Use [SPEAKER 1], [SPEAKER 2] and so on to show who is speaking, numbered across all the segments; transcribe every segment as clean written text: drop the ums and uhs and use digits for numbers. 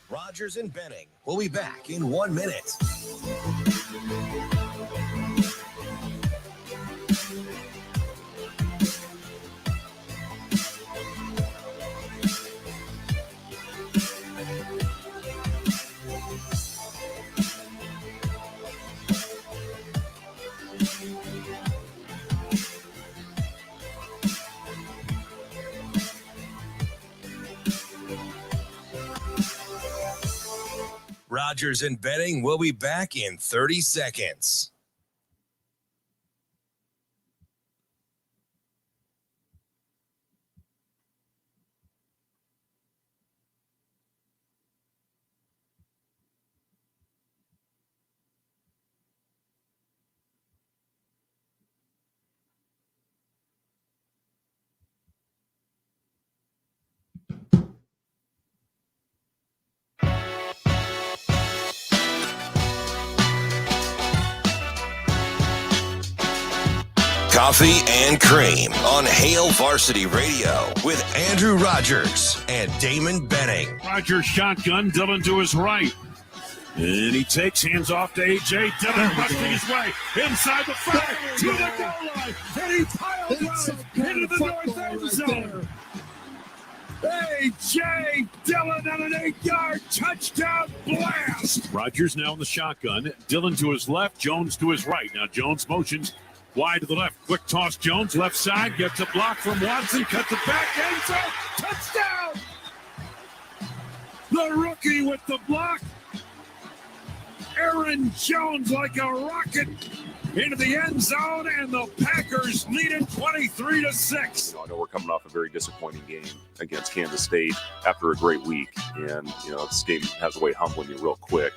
[SPEAKER 1] Rogers and Benning. We'll be back in 1 minute. Rogers and Benning will be back in 30 seconds. Coffee and Cream on Hail Varsity Radio with Andrew Rogers and Damon Benning.
[SPEAKER 2] Rogers shotgun, Dillon to his right. And he takes hands off to A.J. Dillon, busting his way inside the 5 to the goal line. And he piles on into the north end zone. A.J. Dillon on an 8-yard touchdown blast. Rogers now in the shotgun. Dillon to his left, Jones to his right. Now Jones motions wide to the left. Quick toss, Jones, left side. Gets a block from Watson. Cuts it back. End zone. Touchdown! The rookie with the block. Aaron Jones like a rocket into the end zone, and the Packers lead it 23-6.
[SPEAKER 3] I know we're coming off a very disappointing game against Kansas State after a great week. And, this game has a way of humbling you real quick.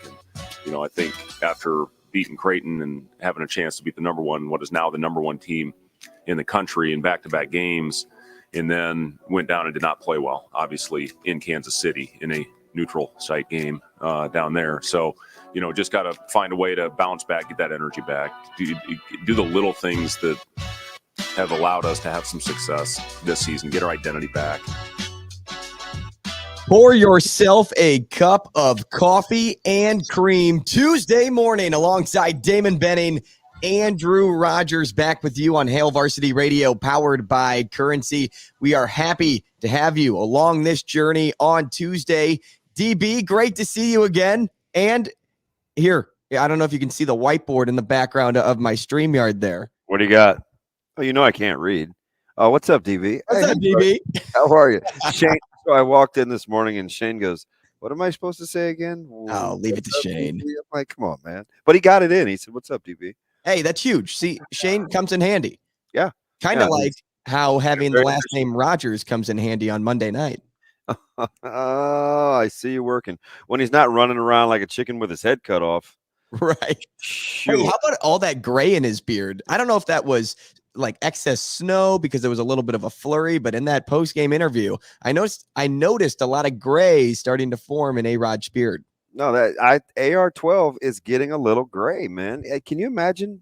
[SPEAKER 3] And, I think after beating Creighton and having a chance to beat what is now the number one team in the country in back-to-back games, and then went down and did not play well, obviously, in Kansas City in a neutral site game down there. So, just got to find a way to bounce back, get that energy back, do the little things that have allowed us to have some success this season, get our identity back.
[SPEAKER 4] Pour yourself a cup of coffee and cream Tuesday morning alongside Damon Benning, Andrew Rogers back with you on Hail Varsity Radio, powered by Currency. We are happy to have you along this journey on Tuesday. DB, great to see you again. And here, I don't know if you can see the whiteboard in the background of my StreamYard there.
[SPEAKER 5] What do you got? Oh, I can't read. Oh, what's up, DB?
[SPEAKER 4] What's up, DB?
[SPEAKER 5] How are you? Shane. So I walked in this morning and Shane goes, "What am I supposed to say again?"
[SPEAKER 4] Oh, leave it to Shane.
[SPEAKER 5] DB? I'm like, come on, man. But he got it in. He said, "What's up, DB?"
[SPEAKER 4] Hey, that's huge. See, Shane comes in handy.
[SPEAKER 5] Yeah.
[SPEAKER 4] Kind of like how having the last name Rogers comes in handy on Monday night.
[SPEAKER 5] Oh, I see you working. When he's not running around like a chicken with his head cut off.
[SPEAKER 4] Right.
[SPEAKER 5] Sure.
[SPEAKER 4] Hey, how about all that gray in his beard? I don't know if that was like excess snow because there was a little bit of a flurry, but in that post-game interview, I noticed a lot of gray starting to form in A-Rod's beard.
[SPEAKER 5] No, that AR-12 is getting a little gray, man. Can you imagine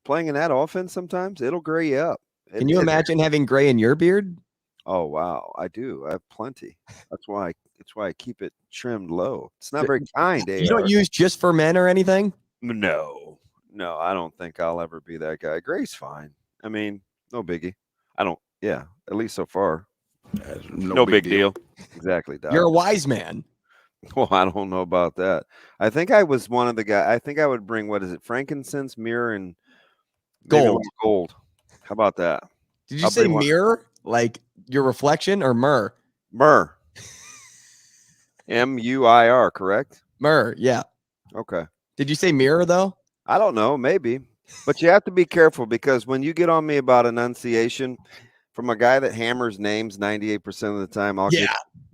[SPEAKER 5] playing in that offense sometimes? It'll gray you up.
[SPEAKER 4] Can you imagine having gray in your beard?
[SPEAKER 5] Oh, wow. I do. I have plenty. That's why I keep it trimmed low. It's not very kind.
[SPEAKER 4] You don't use just for men or anything?
[SPEAKER 5] No, I don't think I'll ever be that guy. Gray's fine. I mean, no biggie. At least so far.
[SPEAKER 3] No big deal.
[SPEAKER 5] Exactly, Doc.
[SPEAKER 4] You're a wise man.
[SPEAKER 5] Well, I don't know about that. I think I was one of the guys. I think I would bring, frankincense, myrrh, and
[SPEAKER 4] gold.
[SPEAKER 5] Gold. How about that?
[SPEAKER 4] Did you say mirror? Like your reflection or myrrh?
[SPEAKER 5] Myrrh. M-U-I-R, correct?
[SPEAKER 4] Myrrh, yeah.
[SPEAKER 5] Okay.
[SPEAKER 4] Did you say mirror, though?
[SPEAKER 5] I don't know, maybe. But you have to be careful because when you get on me about enunciation from a guy that hammers names 98% of the time,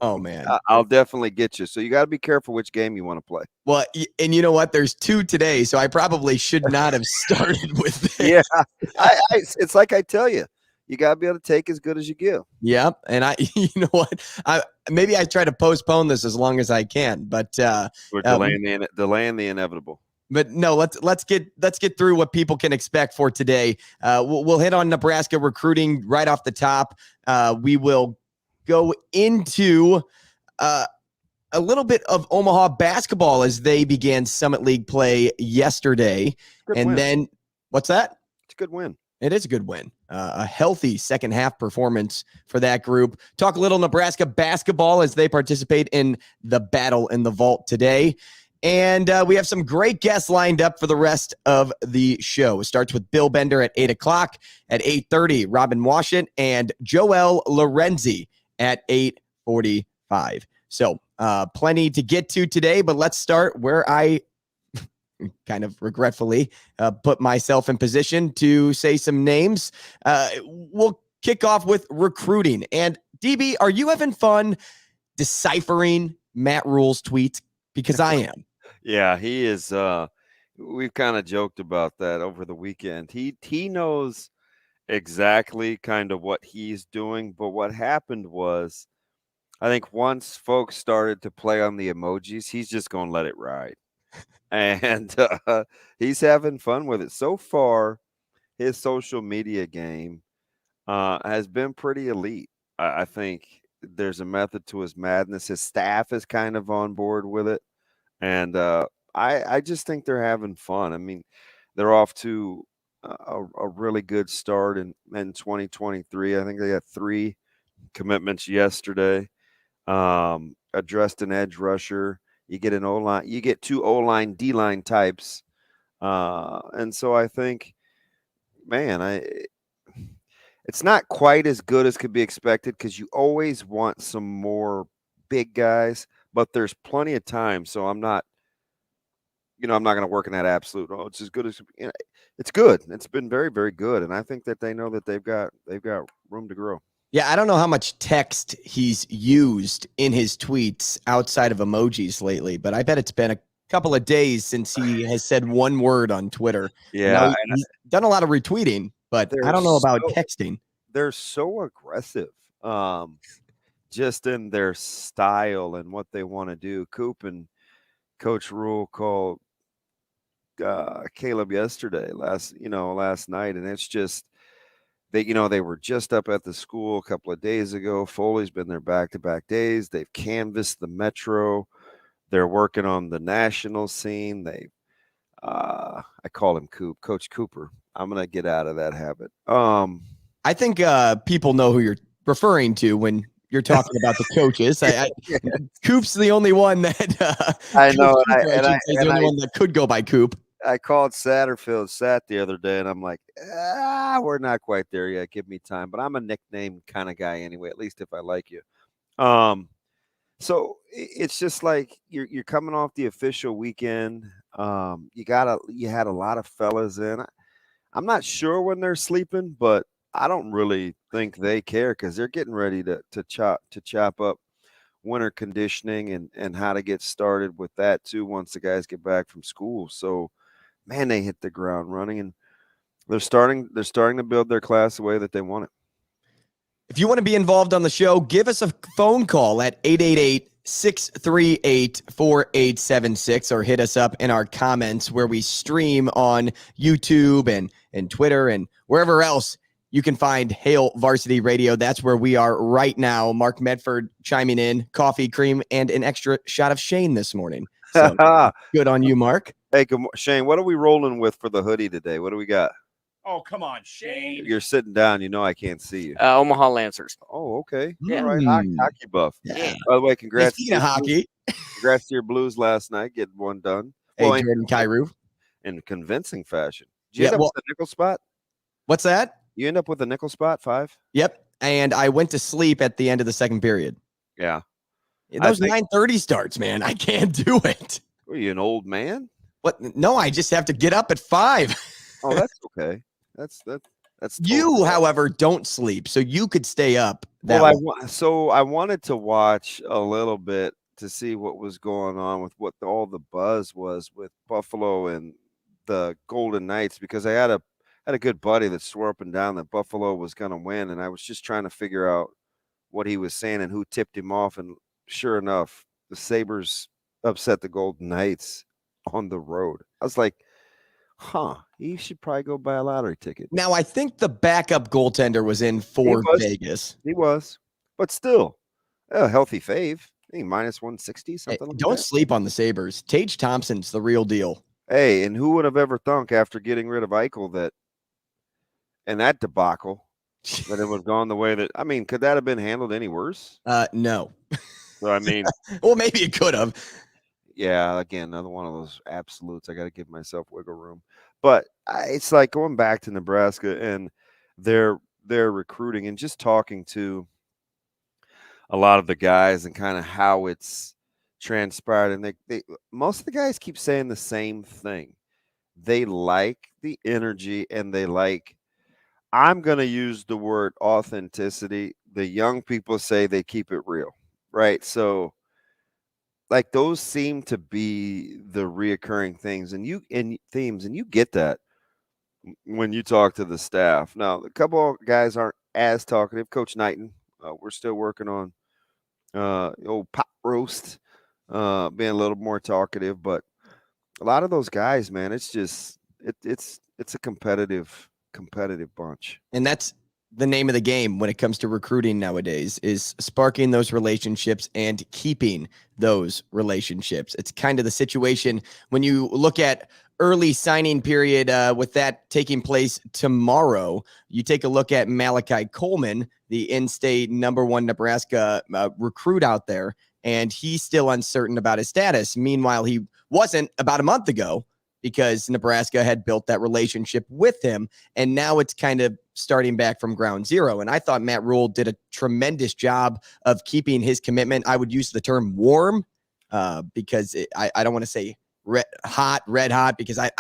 [SPEAKER 4] Oh, man.
[SPEAKER 5] I'll definitely get you. So you got to be careful which game you want to play.
[SPEAKER 4] Well, and you know what? There's 2 today, so I probably should not have started with this.
[SPEAKER 5] Yeah. It's like I tell you. You got to be able to take as good as you give.
[SPEAKER 4] Yep. And you know what? Maybe I try to postpone this as long as I can, but
[SPEAKER 5] we're delaying the inevitable.
[SPEAKER 4] But no, let's get through what people can expect for today. We'll hit on Nebraska recruiting right off the top. We will go into a little bit of Omaha basketball as they began Summit League play yesterday. Then what's that?
[SPEAKER 5] It's a good win.
[SPEAKER 4] It is a good win. A healthy second half performance for that group. Talk a little Nebraska basketball as they participate in the Battle in the Vault today. And we have some great guests lined up for the rest of the show. It starts with Bill Bender at 8 o'clock. At 8:30, Robin Washut and Joel Lorenzi at 8:45. So plenty to get to today, but let's start where I kind of regretfully put myself in position to say some names. We'll kick off with recruiting. And DB, are you having fun deciphering Matt Rule's tweets? Because I am.
[SPEAKER 5] Yeah, he is. We've kind of joked about that over the weekend. He knows exactly kind of what he's doing. But what happened was, I think once folks started to play on the emojis, he's just going to let it ride. And he's having fun with it. So far, his social media game has been pretty elite. I think there's a method to his madness. His staff is kind of on board with it. And I just think they're having fun. I mean, they're off to a really good start in 2023. I think they got 3 commitments yesterday. Addressed an edge rusher. You get an O-line, you get 2 O-line, D-line types. And so I think, man, it's not quite as good as could be expected because you always want some more big guys, but there's plenty of time. So I'm not going to work in that absolute. Oh, it's as good as it's good. It's been very, very good. And I think that they know that they've got room to grow.
[SPEAKER 4] Yeah, I don't know how much text he's used in his tweets outside of emojis lately, but I bet it's been a couple of days since he has said one word on Twitter.
[SPEAKER 5] Yeah.
[SPEAKER 4] He's done a lot of retweeting, but I don't know about texting.
[SPEAKER 5] They're so aggressive, just in their style and what they want to do. Coop and Coach Rule called Caleb yesterday, last night, and it's just, they were just up at the school a couple of days ago. Foley's been there back-to-back days. They've canvassed the metro. They're working on the national scene. I call him Coop, Coach Cooper. I'm going to get out of that habit.
[SPEAKER 4] I think people know who you're referring to when you're talking about the coaches. Coop's the only one that
[SPEAKER 5] I know.
[SPEAKER 4] He's the only one that could go by Coop.
[SPEAKER 5] I called Satterfield Sat the other day, and I'm like, we're not quite there yet. Give me time. But I'm a nickname kind of guy anyway, at least if I like you. So it's just like you're coming off the official weekend. You had a lot of fellas in. I'm not sure when they're sleeping, but I don't really think they care because they're getting ready to chop up winter conditioning and how to get started with that too once the guys get back from school. So, man, they hit the ground running, and they're starting to build their class the way that they want it.
[SPEAKER 4] If you want to be involved on the show, give us a phone call at 888-638-4876 or hit us up in our comments where we stream on YouTube and Twitter and wherever else you can find Hail Varsity Radio. That's where we are right now. Mark Medford chiming in, coffee, cream, and an extra shot of Shane this morning. So good on you, Mark.
[SPEAKER 5] Hey, Shane, what are we rolling with for the hoodie today? What do we got?
[SPEAKER 6] Oh, come on, Shane.
[SPEAKER 5] You're sitting down. You know I can't see you.
[SPEAKER 6] Omaha Lancers.
[SPEAKER 5] Oh, okay.
[SPEAKER 6] Yeah.
[SPEAKER 5] All right. Hockey buff.
[SPEAKER 4] Yeah.
[SPEAKER 5] By the way, congrats.
[SPEAKER 4] Speaking of hockey.
[SPEAKER 5] Congrats to your Blues last night, getting one done.
[SPEAKER 4] Hey, Jordan Kyrou.
[SPEAKER 5] In convincing fashion. Did you end up with the nickel spot?
[SPEAKER 4] What's that?
[SPEAKER 5] You end up with a nickel spot, 5?
[SPEAKER 4] Yep. And I went to sleep at the end of the second period.
[SPEAKER 5] Yeah.
[SPEAKER 4] Those 9:30 starts, man, I can't do it.
[SPEAKER 5] Are you an old man?
[SPEAKER 4] What? No, I just have to get up at 5.
[SPEAKER 5] Oh, that's okay. That's
[SPEAKER 4] You,
[SPEAKER 5] totally
[SPEAKER 4] however, don't sleep, so you could stay up.
[SPEAKER 5] Well, I wanted to watch a little bit to see what was going on with what all the buzz was with Buffalo and the Golden Knights, because I had a good buddy that swore up and down that Buffalo was going to win, and I was just trying to figure out what he was saying and who tipped him off. And sure enough, the Sabres upset the Golden Knights on the road. I was like, you should probably go buy a lottery ticket.
[SPEAKER 4] Now, I think the backup goaltender was in for Vegas.
[SPEAKER 5] He was, but still, a healthy fave. I think minus 160, something like that.
[SPEAKER 4] Don't sleep on the Sabres. Tage Thompson's the real deal.
[SPEAKER 5] Hey, and who would have ever thunk after getting rid of Eichel that debacle that it would have gone the way that, I mean, could that have been handled any worse?
[SPEAKER 4] No.
[SPEAKER 5] So, I mean,
[SPEAKER 4] well, maybe it could have.
[SPEAKER 5] Yeah, again, another one of those absolutes. I got to give myself wiggle room. But it's like going back to Nebraska and their recruiting and just talking to a lot of the guys and kind of how it's transpired. And they most of the guys keep saying the same thing. They like the energy and they like, I'm going to use the word authenticity. The young people say they keep it real, right? So, like, those seem to be the reoccurring things and themes, and you get that when you talk to the staff. Now, a couple of guys aren't as talkative. Coach Knighton, we're still working on old pot roast, being a little more talkative, but a lot of those guys, man, it's just it's a competitive bunch.
[SPEAKER 4] And that's the name of the game when it comes to recruiting nowadays, is sparking those relationships and keeping those relationships. It's kind of the situation when you look at early signing period with that taking place tomorrow. You take a look at Malachi Coleman, the in-state #1 Nebraska recruit out there, and he's still uncertain about his status. Meanwhile, he wasn't about a month ago, because Nebraska had built that relationship with him. And now it's kind of starting back from ground zero. And I thought Matt Rule did a tremendous job of keeping his commitment. I would use the term warm because I don't want to say red hot, because I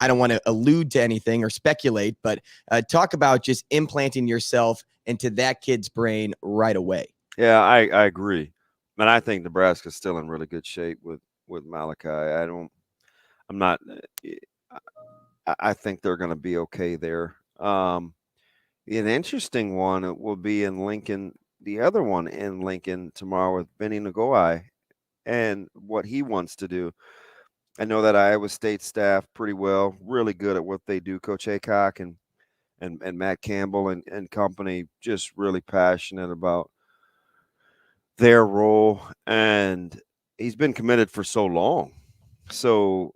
[SPEAKER 4] don't want to allude to anything or speculate, but talk about just implanting yourself into that kid's brain right away.
[SPEAKER 5] Yeah, I agree. And I think Nebraska's still in really good shape with Malachi. I think they're going to be okay there. An interesting one will be in Lincoln, the other one in Lincoln tomorrow with Benny Nagoy and what he wants to do. I know that Iowa State staff pretty well, really good at what they do. Coach Aycock and Matt Campbell and company, just really passionate about their role. And he's been committed for so long. So,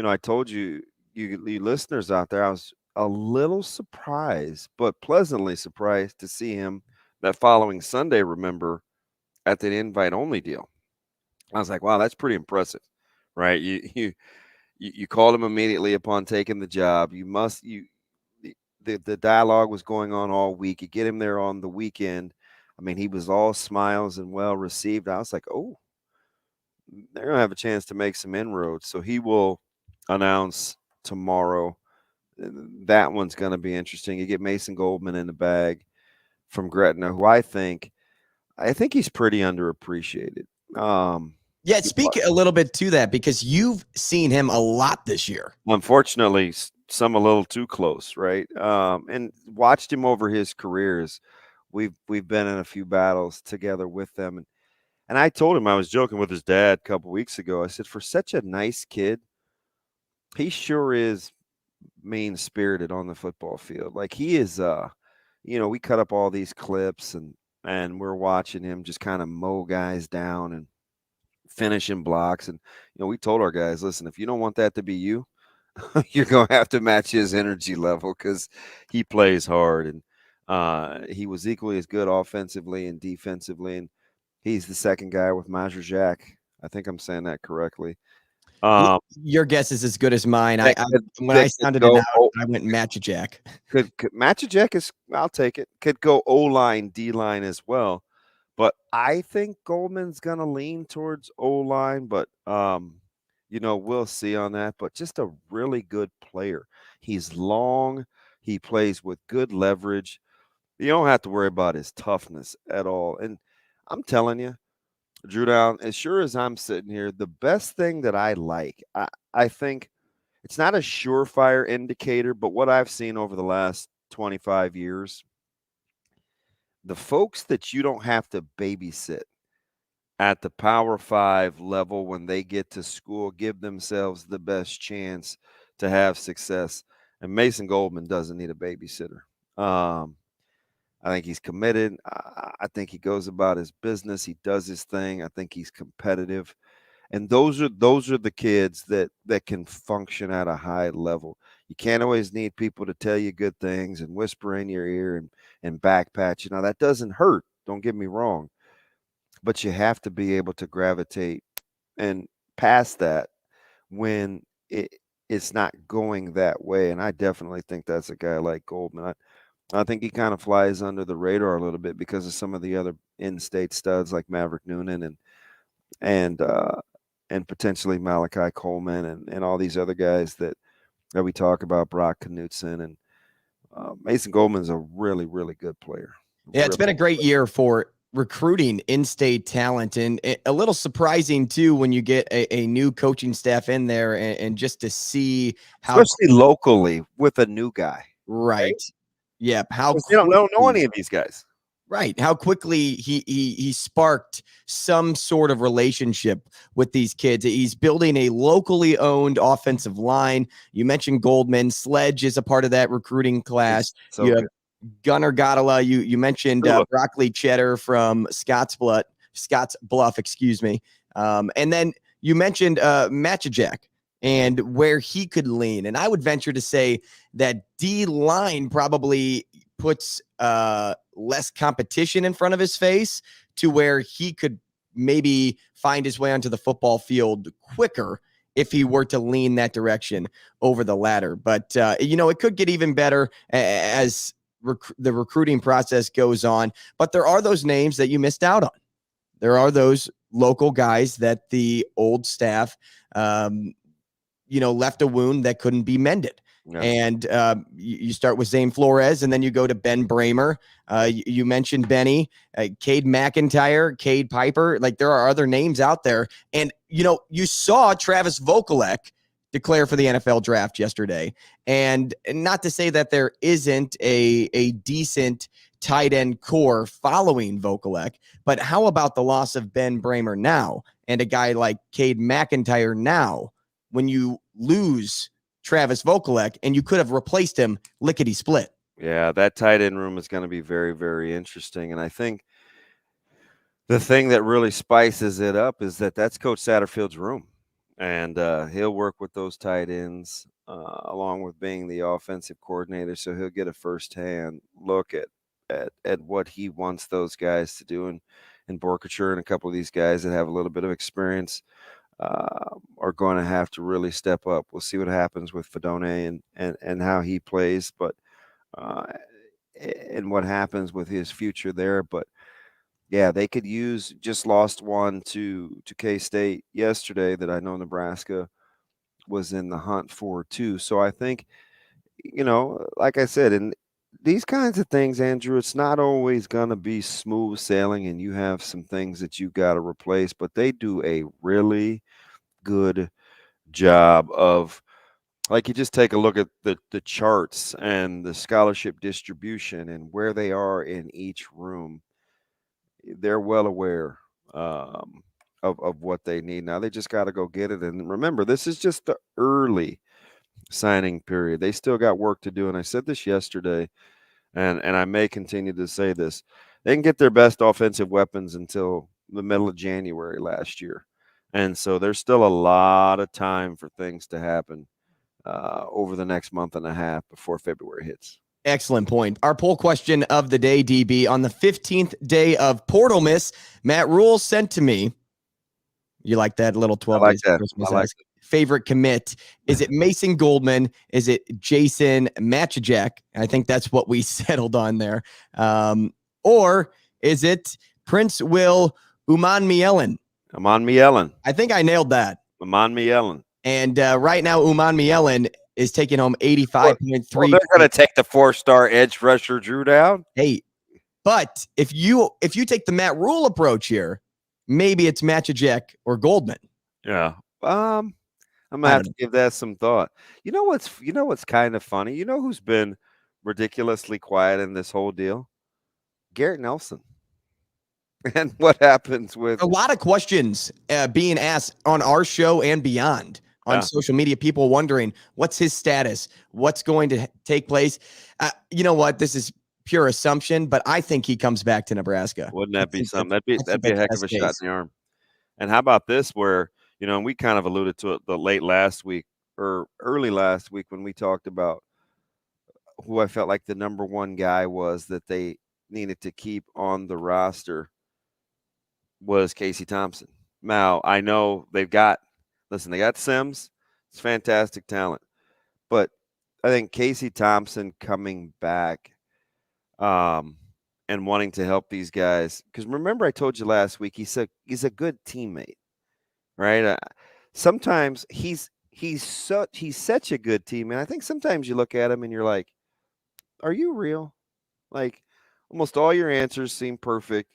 [SPEAKER 5] I told you listeners out there, I was a little surprised, but pleasantly surprised to see him that following Sunday, remember, at the invite-only deal. I was like, wow, that's pretty impressive, right? You called him immediately upon taking the job. The dialogue was going on all week. You get him there on the weekend. I mean, he was all smiles and well received. I was like, oh, they're going to have a chance to make some inroads. So he will announce tomorrow. That one's going to be interesting. You get Mason Goldman in the bag from Gretna, who I think he's pretty underappreciated.
[SPEAKER 4] Yeah, speak a little bit to that, because you've seen him a lot this year.
[SPEAKER 5] Unfortunately, some a little too close, right? And watched him over his careers. We've been in a few battles together with them. And I told him, I was joking with his dad a couple weeks ago. I said, for such a nice kid, he sure is mean-spirited on the football field. Like, he is, we cut up all these clips and we're watching him just kind of mow guys down and finishing blocks. And, we told our guys, listen, if you don't want that to be you, you're going to have to match his energy level, because he plays hard. And he was equally as good offensively and defensively. And he's the second guy with Major Jack. I think I'm saying that correctly.
[SPEAKER 4] Your guess is as good as mine. When
[SPEAKER 5] that
[SPEAKER 4] I sounded
[SPEAKER 5] could
[SPEAKER 4] it
[SPEAKER 5] go
[SPEAKER 4] out, I went Matchajak.
[SPEAKER 5] Could Matchajak is, I'll take it. Could go O-line, D-line as well. But I think Goldman's going to lean towards O-line, but we'll see on that. But just a really good player. He's long. He plays with good leverage. You don't have to worry about his toughness at all. And I'm telling you, Drew Down, as sure as I'm sitting here, the best thing that I like, I think it's not a surefire indicator, but what I've seen over the last 25 years, the folks that you don't have to babysit at the Power 5 level when they get to school give themselves the best chance to have success. And Mason Goldman doesn't need a babysitter. I think he's committed. I think he goes about his business. He does his thing. I think he's competitive. And those are the kids that can function at a high level. You can't always need people to tell you good things and whisper in your ear and back pat you. Now, that doesn't hurt. Don't get me wrong. But you have to be able to gravitate and past that when it's not going that way. And I definitely think that's a guy like Goldman. I think he kind of flies under the radar a little bit because of some of the other in-state studs like Maverick Noonan and potentially Malachi Coleman and all these other guys that we talk about, Brock Knutson. And Mason Goldman's a really, really good player.
[SPEAKER 4] Yeah, it's been a great year for recruiting in-state talent, and a little surprising too when you get a new coaching staff in there and just to see how,
[SPEAKER 5] especially locally with a new guy.
[SPEAKER 4] Right. Yeah. How
[SPEAKER 5] they don't know any of these guys.
[SPEAKER 4] Right. How quickly he sparked some sort of relationship with these kids. He's building a locally owned offensive line. You mentioned Goldman. Sledge is a part of that recruiting class.
[SPEAKER 5] So
[SPEAKER 4] you have Gunnar Godala. You mentioned Broccoli Cheddar from Scotts Bluff, excuse me. And then you mentioned Matchajak and where he could lean. And I would venture to say that D-line probably puts less competition in front of his face to where he could maybe find his way onto the football field quicker if he were to lean that direction over the ladder. But, it could get even better as the recruiting process goes on. But there are those names that you missed out on. There are those local guys that the old staff, left a wound that couldn't be mended. Yeah. And you start with Zane Flores, and then you go to Ben Bramer. You mentioned Benny, Cade McIntyre, Cade Piper. Like, there are other names out there. And, you saw Travis Vokalek declare for the NFL draft yesterday. And not to say that there isn't a decent tight end core following Vokalek, but how about the loss of Ben Bramer now and a guy like Cade McIntyre now when you lose Travis Vokalek, and you could have replaced him lickety-split.
[SPEAKER 5] Yeah, that tight end room is going to be very, very interesting. And I think the thing that really spices it up is that's Coach Satterfield's room. And he'll work with those tight ends along with being the offensive coordinator. So he'll get a firsthand look at what he wants those guys to do. And Borkature and a couple of these guys that have a little bit of experience are going to have to really step up. We'll see what happens with Fedone and how he plays, but and what happens with his future there. But yeah, they could use, just lost one to K-State yesterday that I know Nebraska was in the hunt for too. So I think, like I said, in these kinds of things, Andrew, it's not always going to be smooth sailing and you have some things that you got to replace, but they do a really good job of, like, you just take a look at the charts and the scholarship distribution and where they are in each room. They're well aware of what they need. Now they just got to go get it. And remember, this is just the early signing period. They still got work to do. And I said this yesterday, and I may continue to say this. They can get their best offensive weapons until the middle of January last year. And so there's still a lot of time for things to happen over the next month and a half before February hits.
[SPEAKER 4] Excellent point. Our poll question of the day, DB, on the 15th day of Portal Miss, Matt Rule sent to me. You like that little 12
[SPEAKER 5] I like
[SPEAKER 4] days
[SPEAKER 5] that.
[SPEAKER 4] Christmas?
[SPEAKER 5] I like it.
[SPEAKER 4] favorite commit? Is it Mason Goldman? Is it Jason Machajek? I think that's what we settled on there. Or is it Prince Will Umanmielen?
[SPEAKER 5] Umanmielen.
[SPEAKER 4] I think I nailed that.
[SPEAKER 5] Umanmielen.
[SPEAKER 4] And right now, Umanmielen is taking home 85.3.
[SPEAKER 5] Well, they're going to take the 4-star edge rusher Drew down.
[SPEAKER 4] Hey, but if you take the Matt Rule approach here, maybe it's Machajek or Goldman.
[SPEAKER 5] Yeah. I'm gonna have to give that some thought. You know what's kind of funny? You know who's been ridiculously quiet in this whole deal? Garrett Nelson. And what happens with
[SPEAKER 4] a lot of questions being asked on our show and beyond on social media, people wondering what's his status, what's going to take place. You know what? This is pure assumption, but I think he comes back to Nebraska.
[SPEAKER 5] Wouldn't that be something? That'd be a heck of a shot in the arm. And how about this, where, you know, and we kind of alluded to it the late last week or early last week when we talked about who I felt like the number one guy was that they needed to keep on the roster was Casey Thompson. Now, I know they got Sims. It's fantastic talent. But I think Casey Thompson coming back and wanting to help these guys, because remember I told you last week he's a good teammate, right? Sometimes he's such a good teammate. I think sometimes you look at him and you're like, are you real? Like, almost all your answers seem perfect.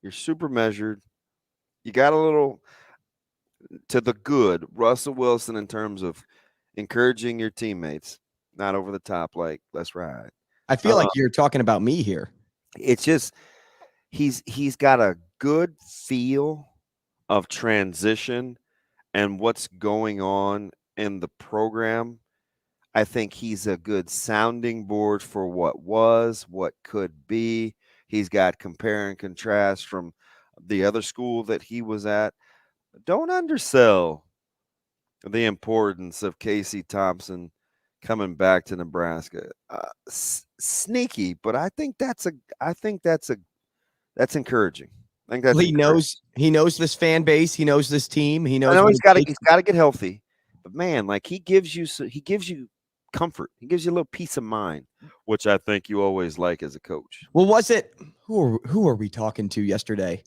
[SPEAKER 5] You're super measured. You got a little to the good Russell Wilson in terms of encouraging your teammates, not over the top, like, let's ride.
[SPEAKER 4] I feel like you're talking about me here.
[SPEAKER 5] It's just he's got a good feel of transition and what's going on in the program. I think he's a good sounding board for what was, what could be. He's got compare and contrast from the other school that he was at. Don't undersell the importance of Casey Thompson coming back to Nebraska. Sneaky, but I think that's encouraging. I think that's
[SPEAKER 4] he knows this fan base, he knows this team, he knows.
[SPEAKER 5] I know he's got to get healthy, but man, like he gives you comfort. He gives you a little peace of mind, which I think you always like as a coach.
[SPEAKER 4] Well, was it who are we talking to yesterday?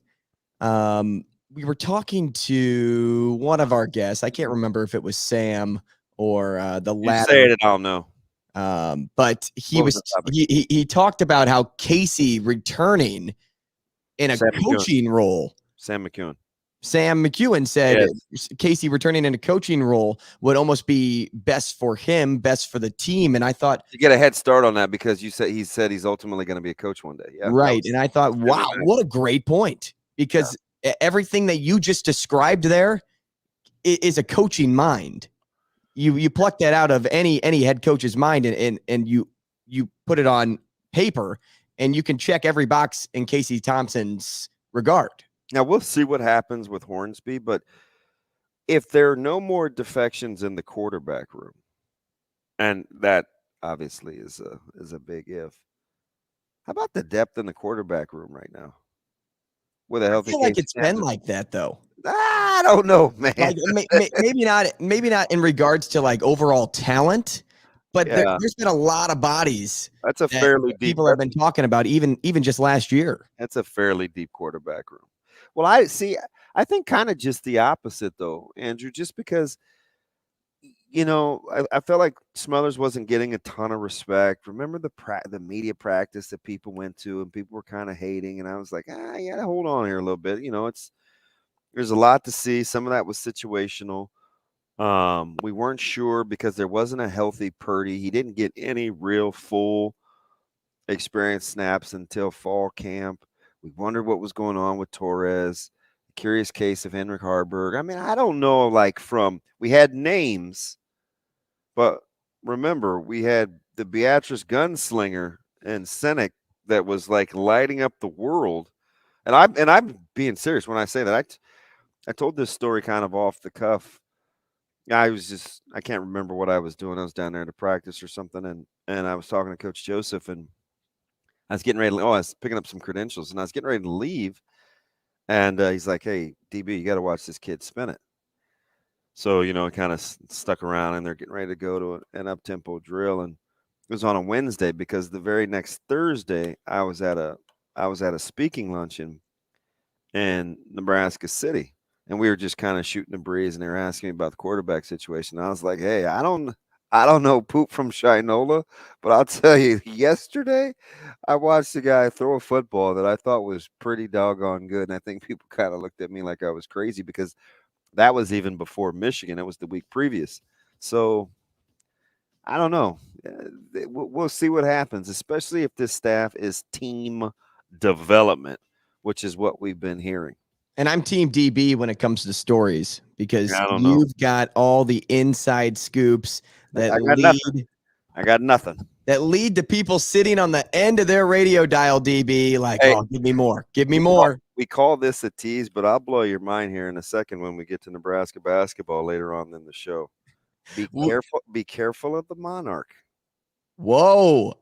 [SPEAKER 4] We were talking to one of our guests. I can't remember if it was Sam or the latter.
[SPEAKER 5] Say it, I don't know.
[SPEAKER 4] But he talked about how Casey returning in a coaching role.
[SPEAKER 5] Sam
[SPEAKER 4] McEwen said Casey returning in a coaching role would almost be best for him, best for the team. And I thought
[SPEAKER 5] you get a head start on that because he said he's ultimately going to be a coach one day. Yeah,
[SPEAKER 4] right. And I thought, wow, what a great point, because everything that you just described there is a coaching mind. You pluck that out of any head coach's mind and you put it on paper, and you can check every box in Casey Thompson's regard.
[SPEAKER 5] Now, we'll see what happens with Hornsby, but if there are no more defections in the quarterback room, and that obviously is a big if, how about the depth in the quarterback room right now? With a healthy,
[SPEAKER 4] I feel like it's been like that, though.
[SPEAKER 5] I don't know, man.
[SPEAKER 4] Like, maybe not in regards to like overall talent, but there's been a lot of bodies.
[SPEAKER 5] That's a fairly deep.
[SPEAKER 4] People have been talking about even just last year.
[SPEAKER 5] That's a fairly deep quarterback room. Well, I think kind of just the opposite, though, Andrew, just because, you know, I felt like Smothers wasn't getting a ton of respect. Remember the media practice that people went to and people were kind of hating, and I was like, you gotta hold on here a little bit. You know, there's a lot to see. Some of that was situational. We weren't sure because there wasn't a healthy Purdy. He didn't get any real full experience snaps until fall camp. We wondered what was going on with Torres. Curious case of Henrik Harburg. I mean, I don't know, we had names, but remember, we had the Beatrice gunslinger and Senek that was like lighting up the world. And I'm being serious when I say that. I told this story kind of off the cuff. I can't remember what I was doing. I was down there to practice or something, and I was talking to Coach Joseph, and I was getting ready to, I was picking up some credentials, and I was getting ready to leave. And he's like, hey, DB, you got to watch this kid spin it. So, kind of stuck around, and they're getting ready to go to an up-tempo drill. And it was on a Wednesday because the very next Thursday I was at a speaking luncheon in Nebraska City, and we were just kind of shooting the breeze, and they were asking me about the quarterback situation. I was like, hey, I don't know poop from Shinola, but I'll tell you, yesterday I watched a guy throw a football that I thought was pretty doggone good, and I think people kind of looked at me like I was crazy because that was even before Michigan. It was the week previous. So I don't know. We'll see what happens, especially if this staff is team development, which is what we've been hearing.
[SPEAKER 4] And I'm team DB when it comes to stories because
[SPEAKER 5] I don't know.
[SPEAKER 4] you've got all the inside scoops that
[SPEAKER 5] I got nothing.
[SPEAKER 4] That lead to people sitting on the end of their radio dial, DB, like,
[SPEAKER 5] Hey,
[SPEAKER 4] oh, give me more. Give me more.
[SPEAKER 5] We call this a tease, but I'll blow your mind here in a second when we get to Nebraska basketball later on in the show. Be careful of the Monarch.
[SPEAKER 4] Whoa.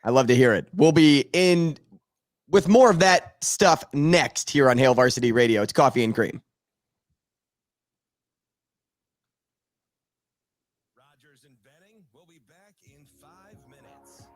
[SPEAKER 4] I love to hear it. We'll be in with more of that stuff next here on Hail Varsity Radio. It's Coffee and Cream.
[SPEAKER 1] Rogers and Benning will be back in 5 minutes.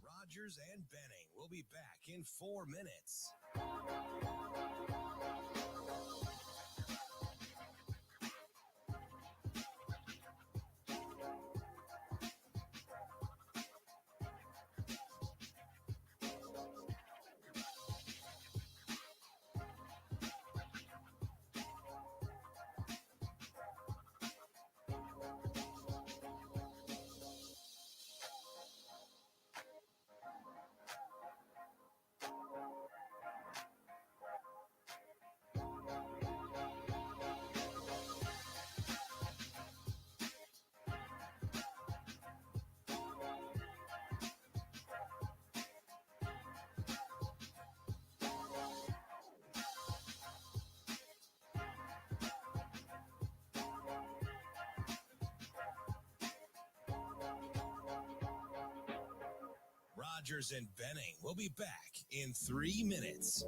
[SPEAKER 1] Rogers and Benning will be back in 4 minutes. Rogers and Benning will be back in 3 minutes.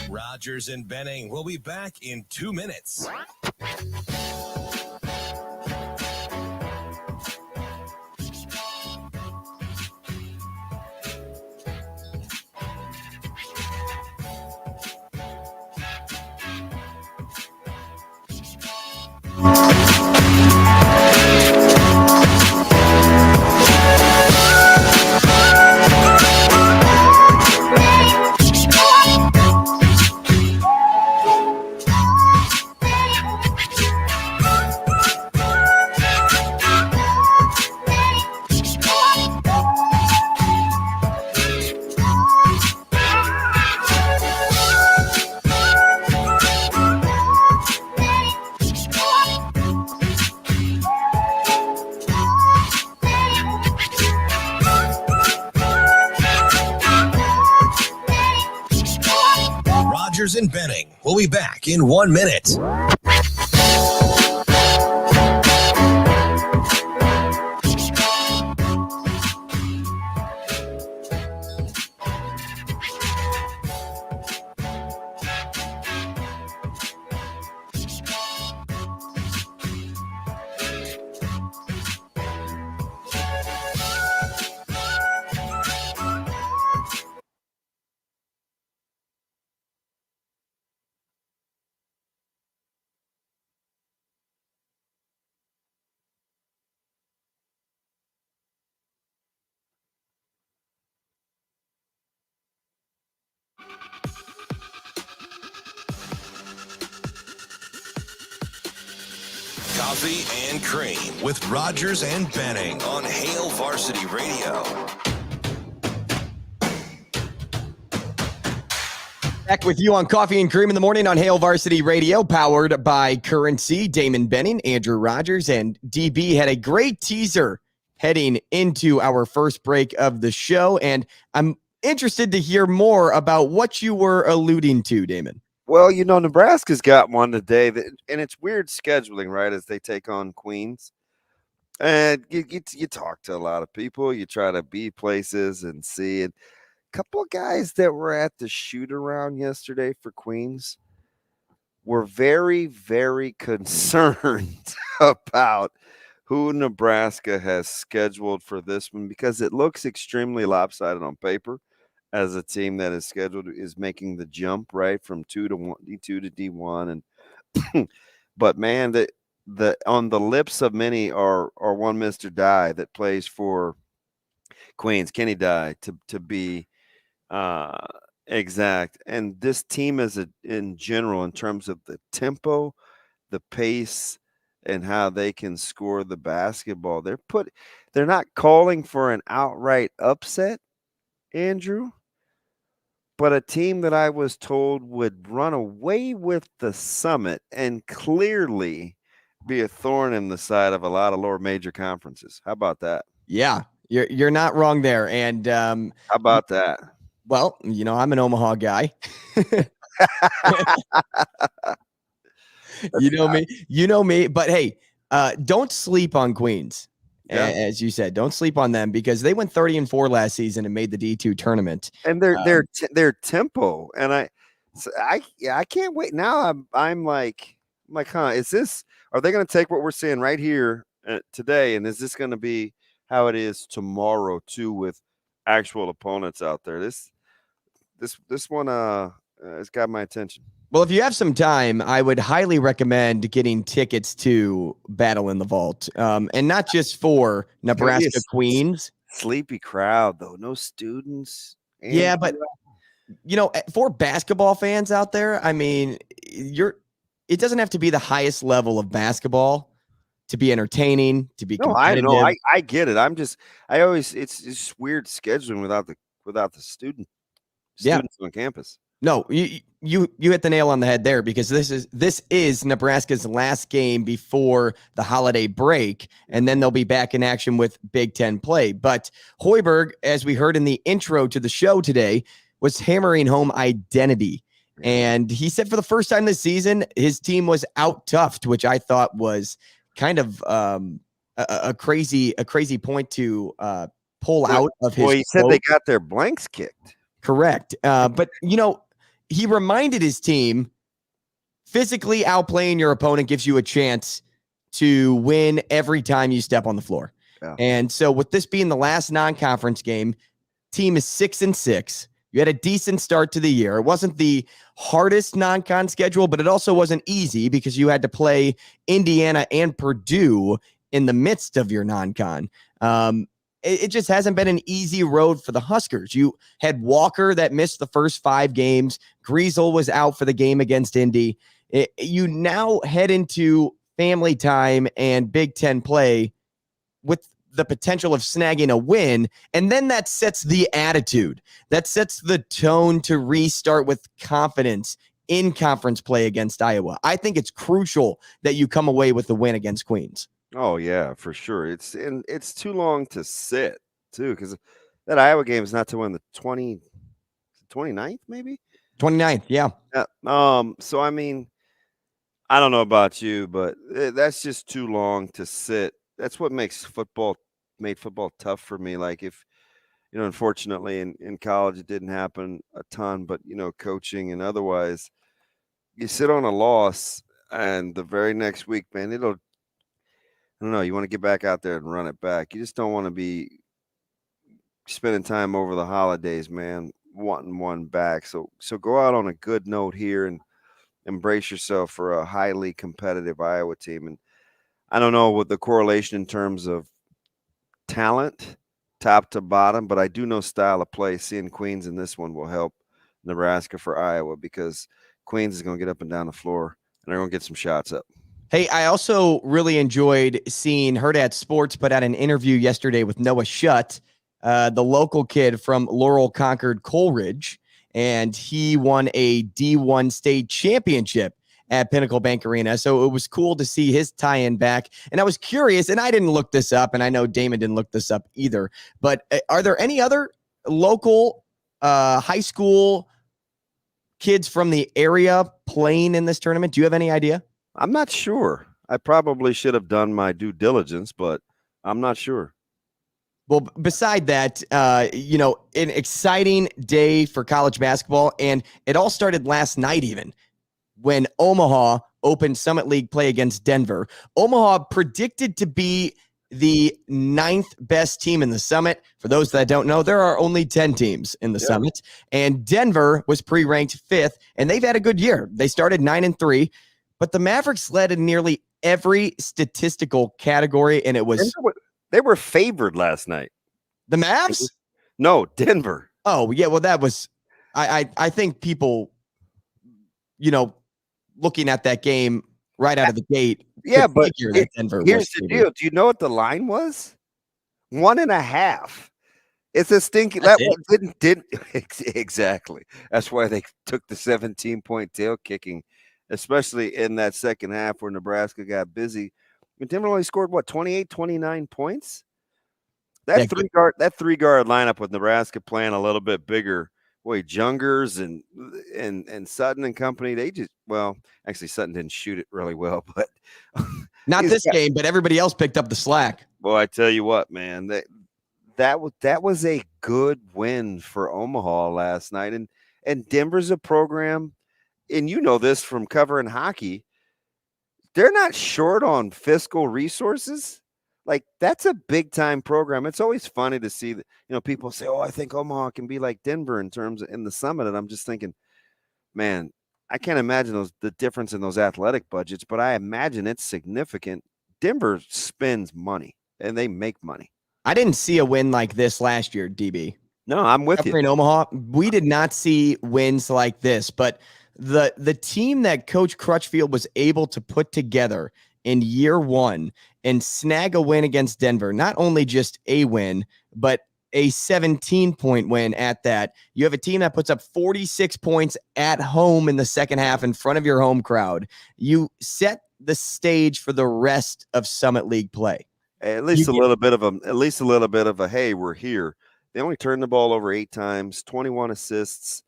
[SPEAKER 1] Rogers and Benning will be back in 2 minutes. Rogers and Benning. We'll be back in 1 minute. Coffee and Cream with Rogers and Benning on Hail Varsity Radio.
[SPEAKER 4] Back with you on Coffee and Cream in the morning on Hail Varsity Radio, powered by Currency. Damon Benning, Andrew Rogers, and DB had a great teaser heading into our first break of the show, and I'm interested to hear more about what you were alluding to, Damon.
[SPEAKER 5] Well, Nebraska's got one today, and it's weird scheduling, right, as they take on Queens. And you talk to a lot of people, you try to be places and see. And a couple of guys that were at the shoot-around yesterday for Queens were very, very concerned about who Nebraska has scheduled for this one because it looks extremely lopsided on paper. As a team that is scheduled is making the jump right from D2 to D1, and but man, the on the lips of many are one Mr. Dye that plays for Queens, Kenny Dye to be exact, and this team is in general in terms of the tempo, the pace, and how they can score the basketball. They're not calling for an outright upset, Andrew. But a team that I was told would run away with the Summit and clearly be a thorn in the side of a lot of lower major conferences. How about that?
[SPEAKER 4] Yeah, you're not wrong there. And
[SPEAKER 5] how about that?
[SPEAKER 4] Well, I'm an Omaha guy. You know me. But hey, don't sleep on Queens. Yeah. As you said, don't sleep on them because they went 30-4 last season and made the D2 tournament.
[SPEAKER 5] And their tempo, and I can't wait. Now I'm like, huh? Are they going to take what we're seeing right here today, and is this going to be how it is tomorrow too with actual opponents out there? This one has got my attention.
[SPEAKER 4] Well, if you have some time, I would highly recommend getting tickets to Battle in the Vault, and not just for Nebraska Queens.
[SPEAKER 5] Sleepy crowd, though. No students.
[SPEAKER 4] Yeah, but, for basketball fans out there, I mean, it doesn't have to be the highest level of basketball to be entertaining, to be competitive.
[SPEAKER 5] I know. I get it. It's just weird scheduling without the students on campus.
[SPEAKER 4] No, you hit the nail on the head there because this is Nebraska's last game before the holiday break, and then they'll be back in action with Big Ten play. But Hoiberg, as we heard in the intro to the show today, was hammering home identity. And he said for the first time this season, his team was out-toughed, which I thought was kind of a crazy point to pull out of his.
[SPEAKER 5] Well, he said they got their blanks kicked.
[SPEAKER 4] Correct. But, he reminded his team physically outplaying your opponent gives you a chance to win every time you step on the floor. Yeah. And so with this being the last non-conference game, team is 6-6. You had a decent start to the year. It wasn't the hardest non-con schedule, but it also wasn't easy because you had to play Indiana and Purdue in the midst of your non-con. It just hasn't been an easy road for the Huskers. You had Walker that missed the first 5 games. Griesel was out for the game against Indy. You now head into family time and Big Ten play with the potential of snagging a win, and then that sets the attitude. That sets the tone to restart with confidence in conference play against Iowa. I think it's crucial that you come away with the win against Queens.
[SPEAKER 5] Oh yeah, for sure. It's too long to sit too, because that Iowa game is not to win the 29th, maybe.
[SPEAKER 4] 29th, yeah.
[SPEAKER 5] So I mean, I don't know about you, but that's just too long to sit. That's what made football tough for me. Like if, unfortunately in college it didn't happen a ton, but coaching and otherwise, you sit on a loss and the very next week, man, I don't know, you want to get back out there and run it back. You just don't want to be spending time over the holidays, man, wanting one back. So go out on a good note here and embrace yourself for a highly competitive Iowa team. And I don't know what the correlation in terms of talent, top to bottom, but I do know style of play. Seeing Queens in this one will help Nebraska for Iowa because Queens is going to get up and down the floor and they're going to get some shots up.
[SPEAKER 4] Hey, I also really enjoyed seeing Hurrdat Sports put out an interview yesterday with Noah Shutt, the local kid from Laurel Concord Coleridge, and he won a D1 state championship at Pinnacle Bank Arena. So it was cool to see his tie-in back. And I was curious, and I didn't look this up, and I know Damon didn't look this up either, but are there any other local high school kids from the area playing in this tournament? Do you have any idea?
[SPEAKER 5] I'm not sure. I probably should have done my due diligence, but I'm not sure.
[SPEAKER 4] Well, beside that, an exciting day for college basketball, and it all started last night even when Omaha opened Summit League play against Denver. Omaha predicted to be the 9th best team in the Summit. For those that don't know, there are only 10 teams in the Summit, and Denver was pre-ranked 5th, and they've had a good year. They started 9-3, but the Mavericks led in nearly every statistical category, and it was
[SPEAKER 5] they were favored last night.
[SPEAKER 4] The Mavs?
[SPEAKER 5] No, Denver.
[SPEAKER 4] Oh, yeah, well that was I think people looking at that game right out of the gate.
[SPEAKER 5] Yeah, but
[SPEAKER 4] Denver
[SPEAKER 5] here's the deal. Do you know what the line was? 1.5. It's a stinky. That one didn't exactly. That's why they took the 17-point tail kicking, especially in that second half where Nebraska got busy. And Denver only scored 28, 29 points. That three guard lineup with Nebraska playing a little bit bigger. Boy, Jungers and Sutton and company, actually Sutton didn't shoot it really well, but
[SPEAKER 4] not this game, but everybody else picked up the slack.
[SPEAKER 5] Boy, I tell you what, man, that was a good win for Omaha last night. And Denver's a program, and you know this from covering hockey, they're not short on fiscal resources. Like, that's a big-time program. It's always funny to see that, people say, oh, I think Omaha can be like Denver in the Summit. And I'm just thinking, man, I can't imagine the difference in those athletic budgets, but I imagine it's significant. Denver spends money, and they make money.
[SPEAKER 4] I didn't see a win like this last year, DB.
[SPEAKER 5] No, I'm with you.
[SPEAKER 4] In Omaha, we did not see wins like this, but the team that Coach Crutchfield was able to put together in year one and snag a win against Denver, not only just a win, but a 17-point win at that. You have a team that puts up 46 points at home in the second half in front of your home crowd. You set the stage for the rest of Summit League play.
[SPEAKER 5] At least a little bit of a hey, we're here. They only turned the ball over 8 times, 21 assists.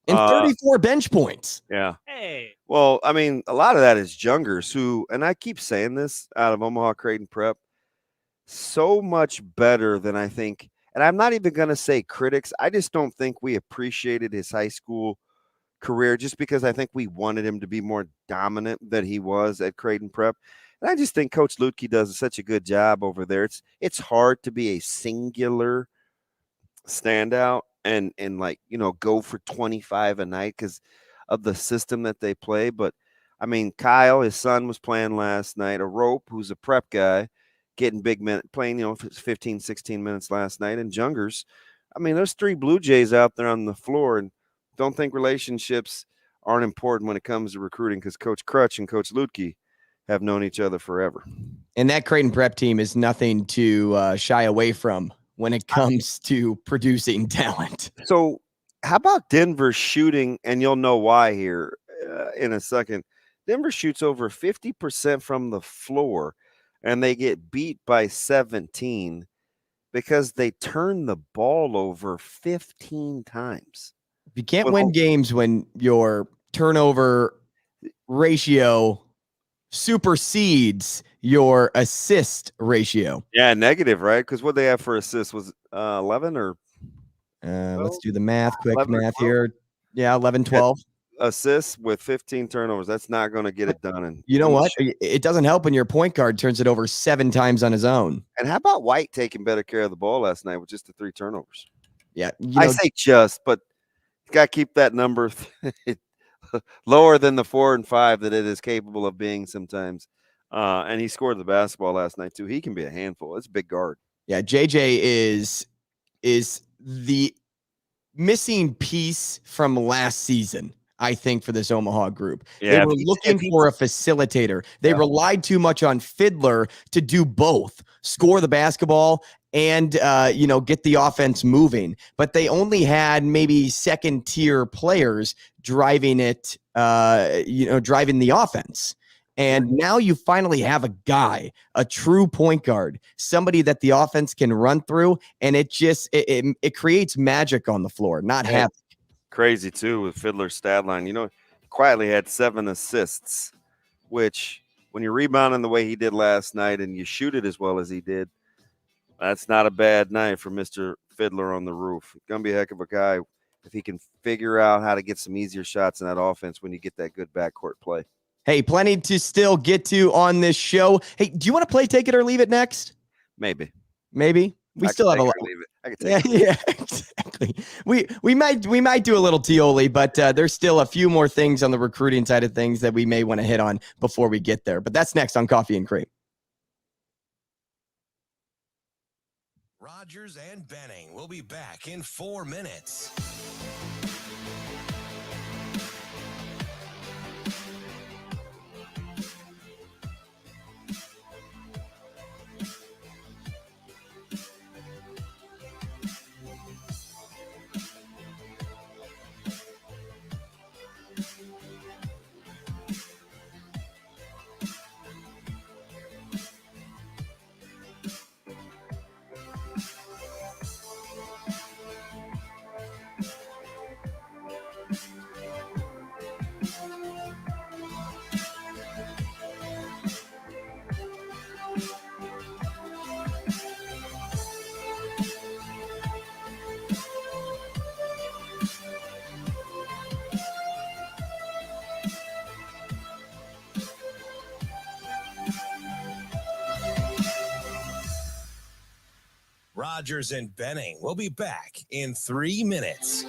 [SPEAKER 4] And 34 bench points.
[SPEAKER 5] Yeah.
[SPEAKER 6] Hey.
[SPEAKER 5] Well, I mean, a lot of that is Jungers who, and I keep saying this out of Omaha Creighton Prep, so much better than I think. And I'm not even going to say critics. I just don't think we appreciated his high school career just because I think we wanted him to be more dominant than he was at Creighton Prep. And I just think Coach Lutke does such a good job over there. It's hard to be a singular standout and go for 25 a night because of the system that they play. But I mean, Kyle, his son, was playing last night. A Rope, who's a prep guy, getting big minutes, playing 15, 16 minutes last night. And Jungers, I mean, there's 3 Blue Jays out there on the floor, and don't think relationships aren't important when it comes to recruiting because Coach Crutch and Coach Lutke have known each other forever.
[SPEAKER 4] And that Creighton Prep team is nothing to shy away from when it comes to producing talent.
[SPEAKER 5] So how about Denver shooting, and you'll know why here in a second. Denver shoots over 50% from the floor, and they get beat by 17 because they turn the ball over 15 times.
[SPEAKER 4] If you can't win games when your turnover ratio supersedes your assist ratio.
[SPEAKER 5] Yeah, negative, right? Because what they have for assists was 11 or
[SPEAKER 4] let's do the math, quick
[SPEAKER 5] 11 or
[SPEAKER 4] math
[SPEAKER 5] 12?
[SPEAKER 4] here. Yeah, 11, 12.
[SPEAKER 5] Assists with 15 turnovers. That's not going to get it done. And
[SPEAKER 4] you know what? It doesn't help when your point guard turns it over 7 times on his own.
[SPEAKER 5] And how about White taking better care of the ball last night with just the 3 turnovers?
[SPEAKER 4] Yeah,
[SPEAKER 5] I say just, but you got to keep that number lower than the 4 and 5 that it is capable of being sometimes. And he scored the basketball last night too. He can be a handful. It's a big guard.
[SPEAKER 4] Yeah, JJ is the missing piece from last season, I think, for this Omaha group.
[SPEAKER 5] Yeah,
[SPEAKER 4] they were looking for a facilitator. They relied too much on Fiddler to do both, score the basketball and, get the offense moving. But they only had maybe second-tier players driving it, driving the offense. And now you finally have a guy, a true point guard, somebody that the offense can run through, and it just it creates magic on the floor, not havoc.
[SPEAKER 5] Crazy too with Fiddler's stat line. He quietly had 7 assists, which when you're rebounding the way he did last night and you shoot it as well as he did, that's not a bad night for Mr. Fiddler on the roof. Gonna be a heck of a guy if he can figure out how to get some easier shots in that offense when you get that good backcourt play.
[SPEAKER 4] Hey, plenty to still get to on this show. Hey, do you want to play Take It or Leave It next?
[SPEAKER 5] Maybe.
[SPEAKER 4] We still have a lot.
[SPEAKER 5] I can take it.
[SPEAKER 4] Yeah, exactly. We might do a little Tioli, but there's still a few more things on the recruiting side of things that we may want to hit on before we get there. But that's next on Coffee and Cream.
[SPEAKER 1] Rogers and Benning will be back in 4 minutes. Rogers and Benning will be back in 3 minutes.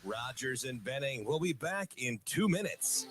[SPEAKER 1] Rogers and Benning will be back in 2 minutes.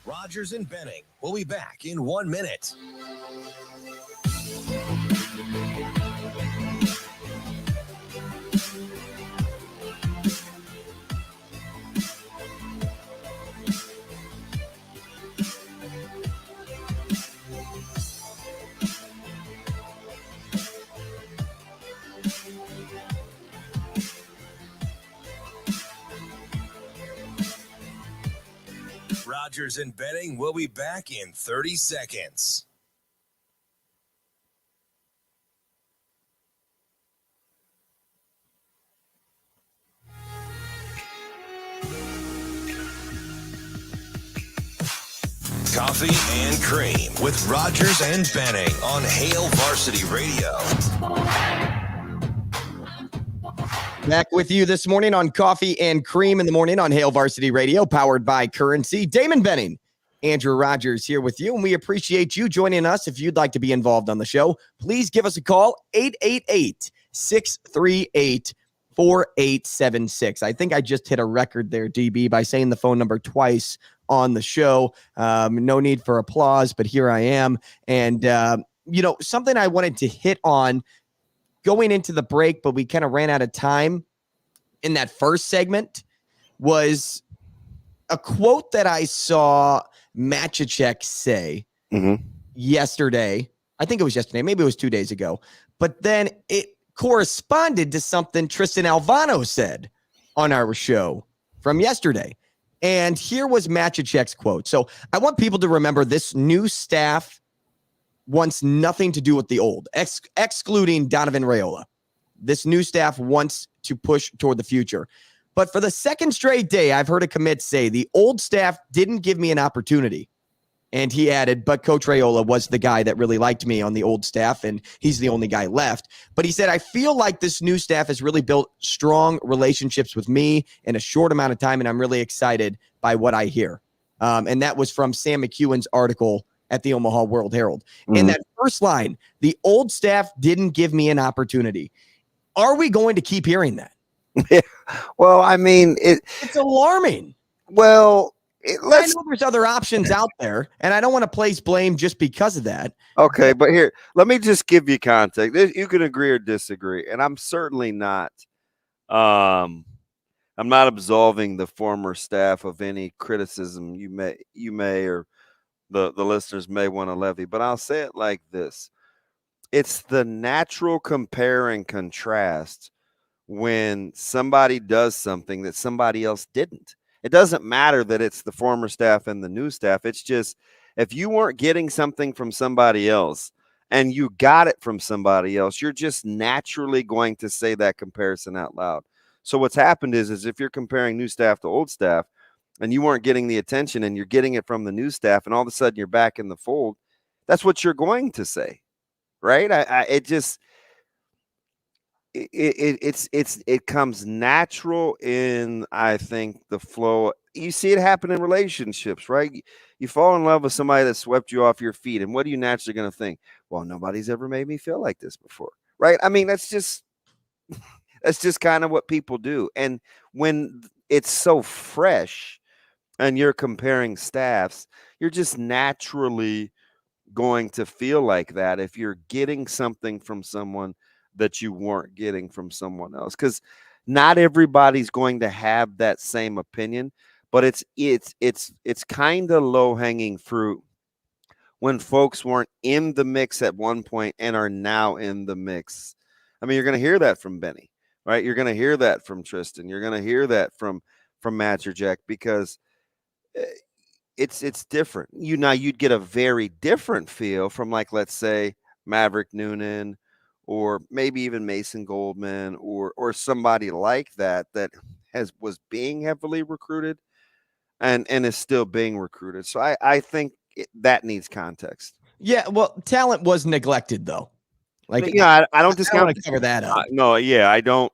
[SPEAKER 1] Rogers and Benning will be back in 1 minute. Rogers and Benning will be back in 30 seconds. Coffee and Cream with Rogers and Benning on Hail Varsity Radio.
[SPEAKER 4] Back with you this morning on Coffee and Cream in the morning on Hail Varsity Radio, powered by Currency. Damon Benning, Andrew Rogers here with you, and we appreciate you joining us. If you'd like to be involved on the show, please give us a call, 888-638-4876. I think I just hit a record there, DB, by saying the phone number twice on the show. No need for applause, but here I am. And, something I wanted to hit on going into the break, but we kind of ran out of time in that first segment, was a quote that I saw Matchacek say yesterday. I think it was yesterday. Maybe it was 2 days ago. But then it corresponded to something Tristan Alvano said on our show from yesterday. And here was Matchacek's quote. So I want people to remember this new staff wants nothing to do with the old, excluding Donovan Raiola. This new staff wants to push toward the future. But for the second straight day, I've heard a commit say the old staff didn't give me an opportunity. And he added, but Coach Raiola was the guy that really liked me on the old staff, and he's the only guy left. But he said, I feel like this new staff has really built strong relationships with me in a short amount of time, and I'm really excited by what I hear. And that was from Sam McEwen's article at the Omaha World-Herald. In that first line, the old staff didn't give me an opportunity. Are we going to keep hearing that?
[SPEAKER 5] Well, I mean,
[SPEAKER 4] it's alarming.
[SPEAKER 5] Well,
[SPEAKER 4] I know there's other options out there, and I don't want to place blame just because of that.
[SPEAKER 5] Okay, but here, let me just give you context. You can agree or disagree, and I'm certainly not. I'm not absolving the former staff of any criticism you may or the listeners may want to levy, but I'll say it like this. It's the natural compare and contrast when somebody does something that somebody else didn't. It doesn't matter that it's the former staff and the new staff. It's just, if you weren't getting something from somebody else and you got it from somebody else, you're just naturally going to say that comparison out loud. So what's happened is if you're comparing new staff to old staff, and you weren't getting the attention and you're getting it from the new staff, and all of a sudden you're back in the fold, that's what you're going to say, right? It comes natural in, I think, the flow. You see it happen in relationships, right? You fall in love with somebody that swept you off your feet, and what are you naturally going to think? Well, nobody's ever made me feel like this before, right? I mean, that's just kind of what people do. And when it's so fresh, and you're comparing staffs, you're just naturally going to feel like that if you're getting something from someone that you weren't getting from someone else. Because not everybody's going to have that same opinion, but it's kind of low-hanging fruit when folks weren't in the mix at one point and are now in the mix. I mean, you're going to hear that from Benny, right? You're going to hear that from Tristan. You're going to hear that from Matchacek, because it's different. You'd get a very different feel from, like, let's say Maverick Noonan, or maybe even Mason Goldman, or somebody like that was being heavily recruited and is still being recruited. So I think that needs context.
[SPEAKER 4] Yeah, well, talent was neglected, though. Like,
[SPEAKER 5] I don't discount.
[SPEAKER 4] I want to cover that up.
[SPEAKER 5] No, yeah, I don't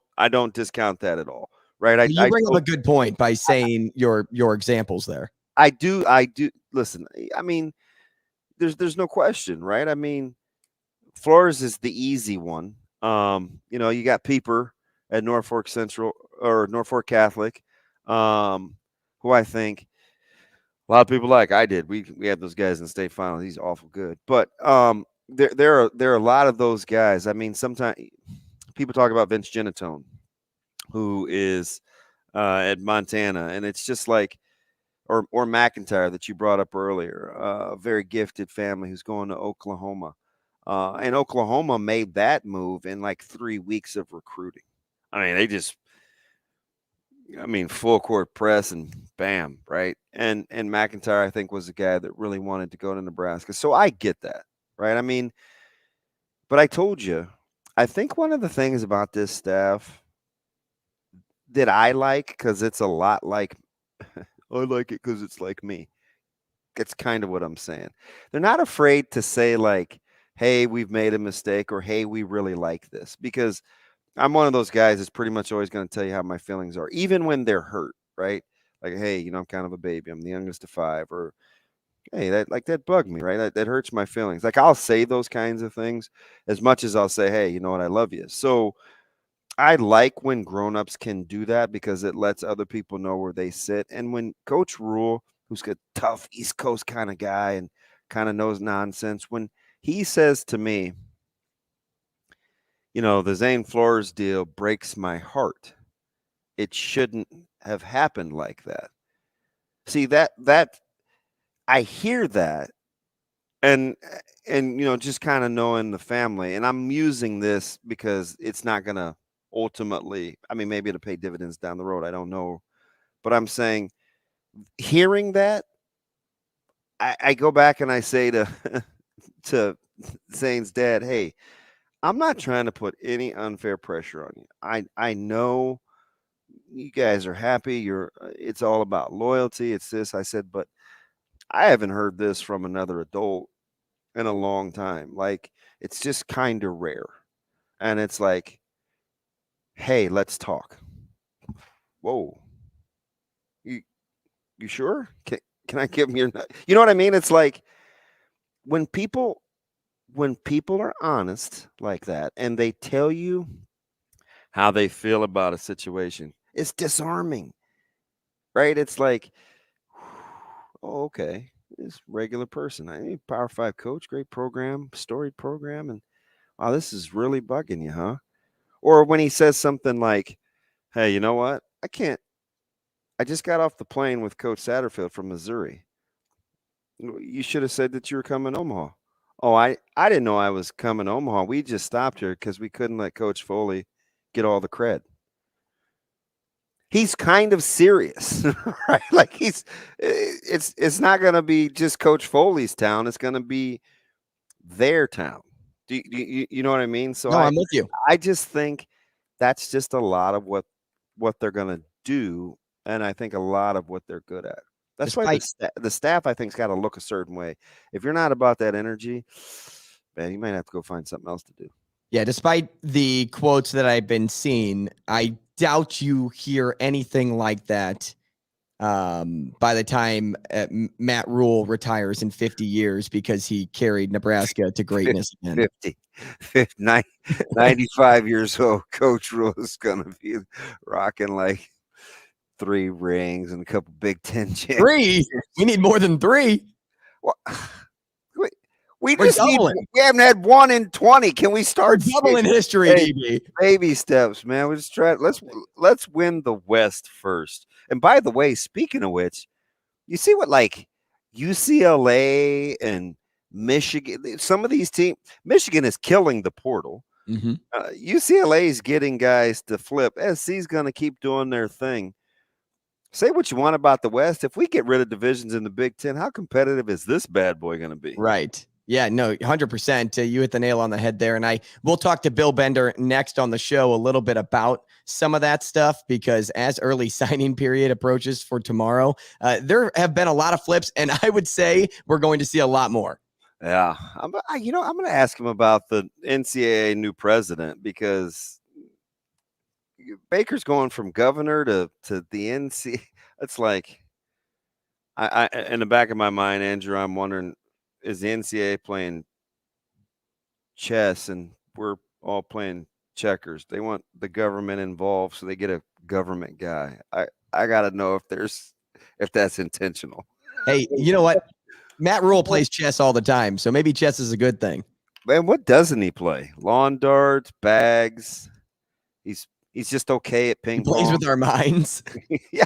[SPEAKER 5] discount that at all. Right.
[SPEAKER 4] You bring up a good point by saying your examples there.
[SPEAKER 5] I do. Listen, I mean, there's no question, right? I mean, Flores is the easy one. You got Pieper at Norfolk Central or Norfolk Catholic, who I think a lot of people like. I did. We had those guys in the state finals. He's awful good. But there are a lot of those guys. I mean, sometimes people talk about Vince Genatone, who is at Montana, and it's just like, or McIntyre that you brought up earlier, a very gifted family who's going to Oklahoma. And Oklahoma made that move in like 3 weeks of recruiting. I mean, full court press and bam, right? And McIntyre, I think, was a guy that really wanted to go to Nebraska. So I get that, right? I mean, but I told you, I think one of the things about this staff that I like, because it's a lot like, I like it because it's like me. That's kind of what I'm saying. They're not afraid to say, like, hey, we've made a mistake, or hey, we really like this, because I'm one of those guys that's pretty much always going to tell you how my feelings are, even when they're hurt, right? Like, hey, I'm kind of a baby. I'm the youngest of 5, or hey, that bugged me, right? That hurts my feelings. Like, I'll say those kinds of things as much as I'll say, hey, you know what, I love you. So I like when grown-ups can do that, because it lets other people know where they sit. And when Coach Rule, who's a tough East Coast kind of guy and kind of knows nonsense, when he says to me, the Zane Flores deal breaks my heart. It shouldn't have happened like that. See, that I hear that, and just kind of knowing the family, and I'm using this because it's not going to ultimately, I mean, maybe it'll pay dividends down the road. I don't know. But I'm saying, hearing that, I go back and I say to to Zane's dad, hey, I'm not trying to put any unfair pressure on you. I know you guys are happy. It's all about loyalty. It's this. I said, but I haven't heard this from another adult in a long time. Like, it's just kind of rare. And it's like, hey, let's talk. Whoa. You sure? Can I give him your, you know what I mean? It's like, when people are honest like that and they tell you how they feel about a situation, it's disarming, right? It's like, oh, okay, this regular person. I mean, Power 5 coach, great program, storied program, and wow, this is really bugging you, huh? Or when he says something like, hey, you know what? I just got off the plane with Coach Satterfield from Missouri. You should have said that you were coming to Omaha. Oh, I didn't know I was coming to Omaha. We just stopped here because we couldn't let Coach Foley get all the cred. He's kind of serious, right? Like, it's not going to be just Coach Foley's town. It's going to be their town. Do you know what I mean? So
[SPEAKER 4] No, I'm with you.
[SPEAKER 5] I just think that's just a lot of what they're going to do, and I think a lot of what they're good at. That's why the staff, I think, has got to look a certain way. If you're not about that energy, man, you might have to go find something else to do.
[SPEAKER 4] Yeah, despite the quotes that I've been seeing, I doubt you hear anything like that by the time Matt Rule retires in 50 years, because he carried Nebraska to greatness again.
[SPEAKER 5] 95 years old, Coach Rule is going to be rocking like 3 rings and a couple Big Ten championships.
[SPEAKER 4] 3? We need more than 3.
[SPEAKER 5] Well, we haven't had 1 in 20. Can we start
[SPEAKER 4] doubling history, DB?
[SPEAKER 5] Baby steps, man. We just try. Let's win the West first. And by the way, speaking of which, you see what, like, UCLA and Michigan, some of these teams, Michigan is killing the portal.
[SPEAKER 4] Mm-hmm.
[SPEAKER 5] UCLA is getting guys to flip. SC's going to keep doing their thing. Say what you want about the West. If we get rid of divisions in the Big Ten, how competitive is this bad boy going to be?
[SPEAKER 4] Right. Yeah, no, 100%. You hit the nail on the head there. And we'll talk to Bill Bender next on the show a little bit about some of that stuff, because as early signing period approaches for tomorrow, there have been a lot of flips, and I would say we're going to see a lot more.
[SPEAKER 5] Yeah. I'm going to ask him about the NCAA new president, because Baker's going from governor to the NC. It's like, I in the back of my mind, Andrew, I'm wondering, is the NCAA playing chess and we're all playing checkers? They want the government involved, so they get a government guy. I got to know if that's intentional.
[SPEAKER 4] Hey, you know what? Matt Rule plays chess all the time, so maybe chess is a good thing.
[SPEAKER 5] Man, what doesn't he play? Lawn darts, bags. He's just okay at ping pong.
[SPEAKER 4] He plays with our minds.
[SPEAKER 5] Yeah.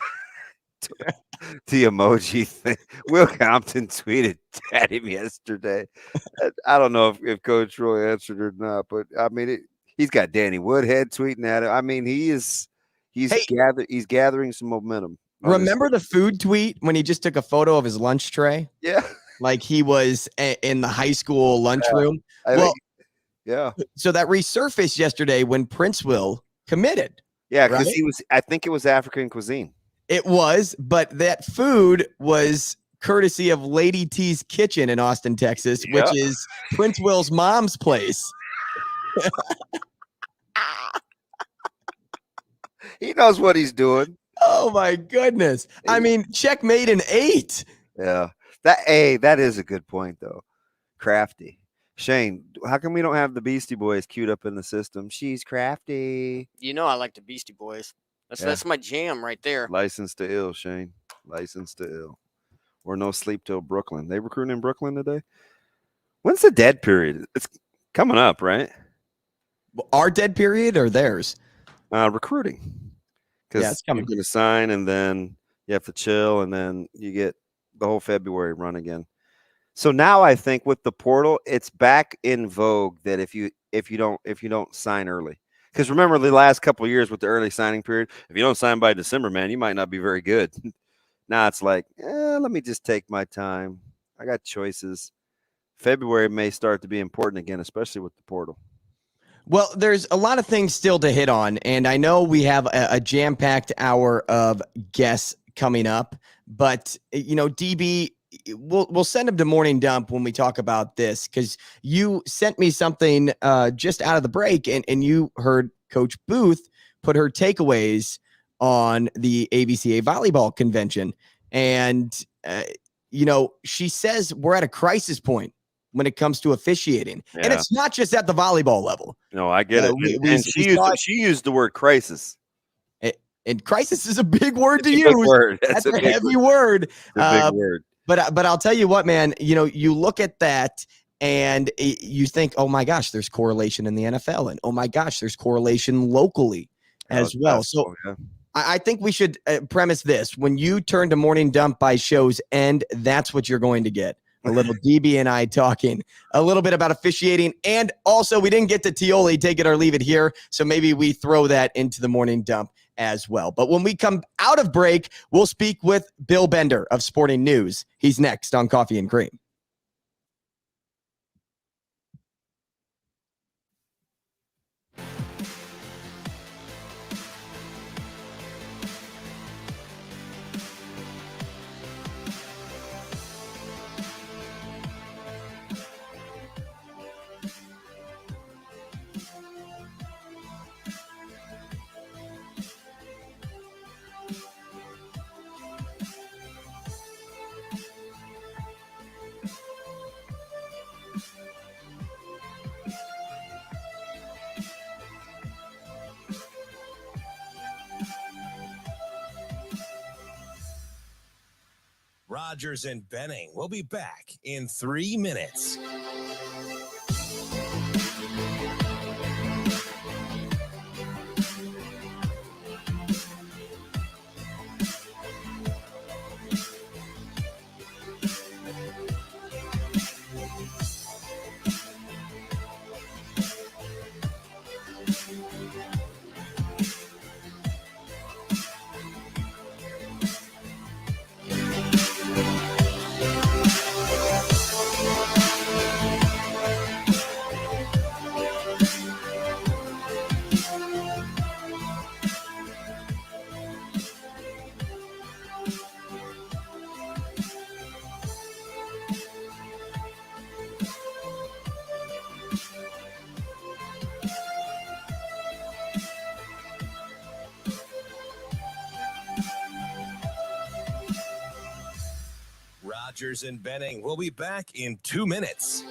[SPEAKER 5] The emoji thing. Will Compton tweeted at him yesterday. I don't know if Coach Roy answered or not, but I mean, he's got Danny Woodhead tweeting at him. I mean, he's gathering some momentum.
[SPEAKER 4] Remember the food tweet when he just took a photo of his lunch tray?
[SPEAKER 5] Yeah.
[SPEAKER 4] Like he was in the high school lunchroom.
[SPEAKER 5] Yeah.
[SPEAKER 4] So that resurfaced yesterday when Princeville committed.
[SPEAKER 5] Yeah, because
[SPEAKER 4] right?
[SPEAKER 5] I think it was African cuisine.
[SPEAKER 4] It was, but that food was courtesy of Lady T's Kitchen in Austin, Texas, which is Princeville's mom's place.
[SPEAKER 5] He knows what he's doing.
[SPEAKER 4] Oh my goodness. I mean, checkmate in 8.
[SPEAKER 5] Yeah. That is a good point though. Crafty. Shane, how come we don't have the Beastie Boys queued up in the system? She's crafty.
[SPEAKER 6] You know I like the Beastie Boys. That's my jam right there.
[SPEAKER 5] License to ill, Shane. License to ill. Or no sleep till Brooklyn. They recruiting in Brooklyn today? When's the dead period? It's coming up, right?
[SPEAKER 4] Our dead period or theirs?
[SPEAKER 5] Recruiting. Because you're going to sign and then you have to chill and then you get the whole February run again. So now I think with the portal, it's back in vogue that if you don't sign early. Because remember the last couple of years with the early signing period, if you don't sign by December, man, you might not be very good. Now it's like, let me just take my time. I got choices. February may start to be important again, especially with the portal.
[SPEAKER 4] Well, there's a lot of things still to hit on, and I know we have a jam-packed hour of guests coming up, but, DB, we'll send him to Morning Dump when we talk about this, because you sent me something just out of the break, and you heard Coach Booth put her takeaways on the ABCA volleyball convention. And, she says we're at a crisis point when it comes to officiating. Yeah. And it's not just at the volleyball level.
[SPEAKER 5] No, I get it. She used the word crisis.
[SPEAKER 4] And crisis is a big word to use. That's a heavy word.
[SPEAKER 5] A big word.
[SPEAKER 4] But I'll tell you what, man, you look at that and you think, oh my gosh, there's correlation in the NFL. And oh my gosh, there's correlation locally as well. So I think we should premise this. When you turn to Morning Dump by show's end, that's what you're going to get. A little DB and I talking a little bit about officiating. And also, we didn't get to Tioli, take it or leave it here. So maybe we throw that into the Morning Dump as well. But when we come out of break, we'll speak with Bill Bender of Sporting News. He's next on Coffee and Cream.
[SPEAKER 1] Rogers and Benning will be back in 3 minutes. Rogers and Benning will be back in 2 minutes.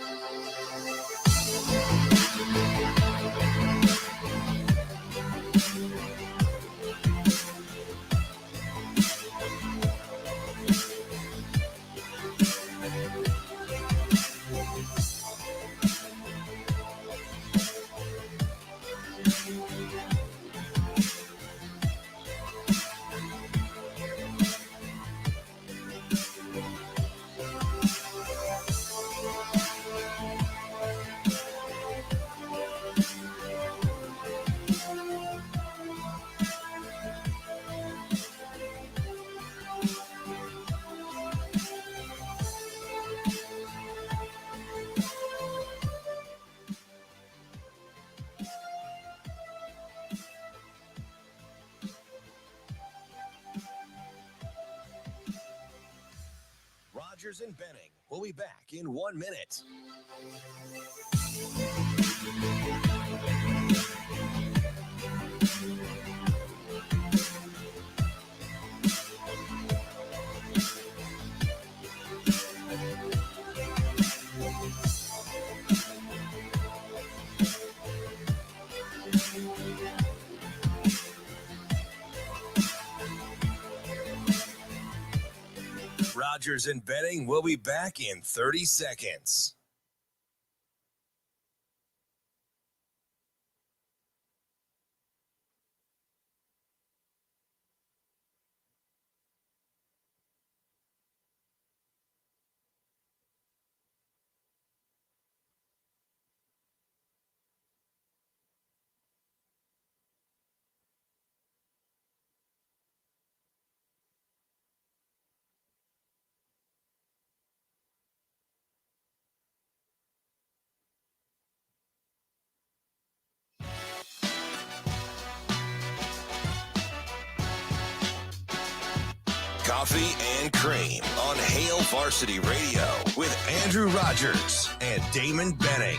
[SPEAKER 1] Rogers and Benning. We'll be back in 1 minute. Rogers and Benning will be back in 30 seconds. Coffee and Cream on Hail Varsity Radio with Andrew Rogers and Damon Benning.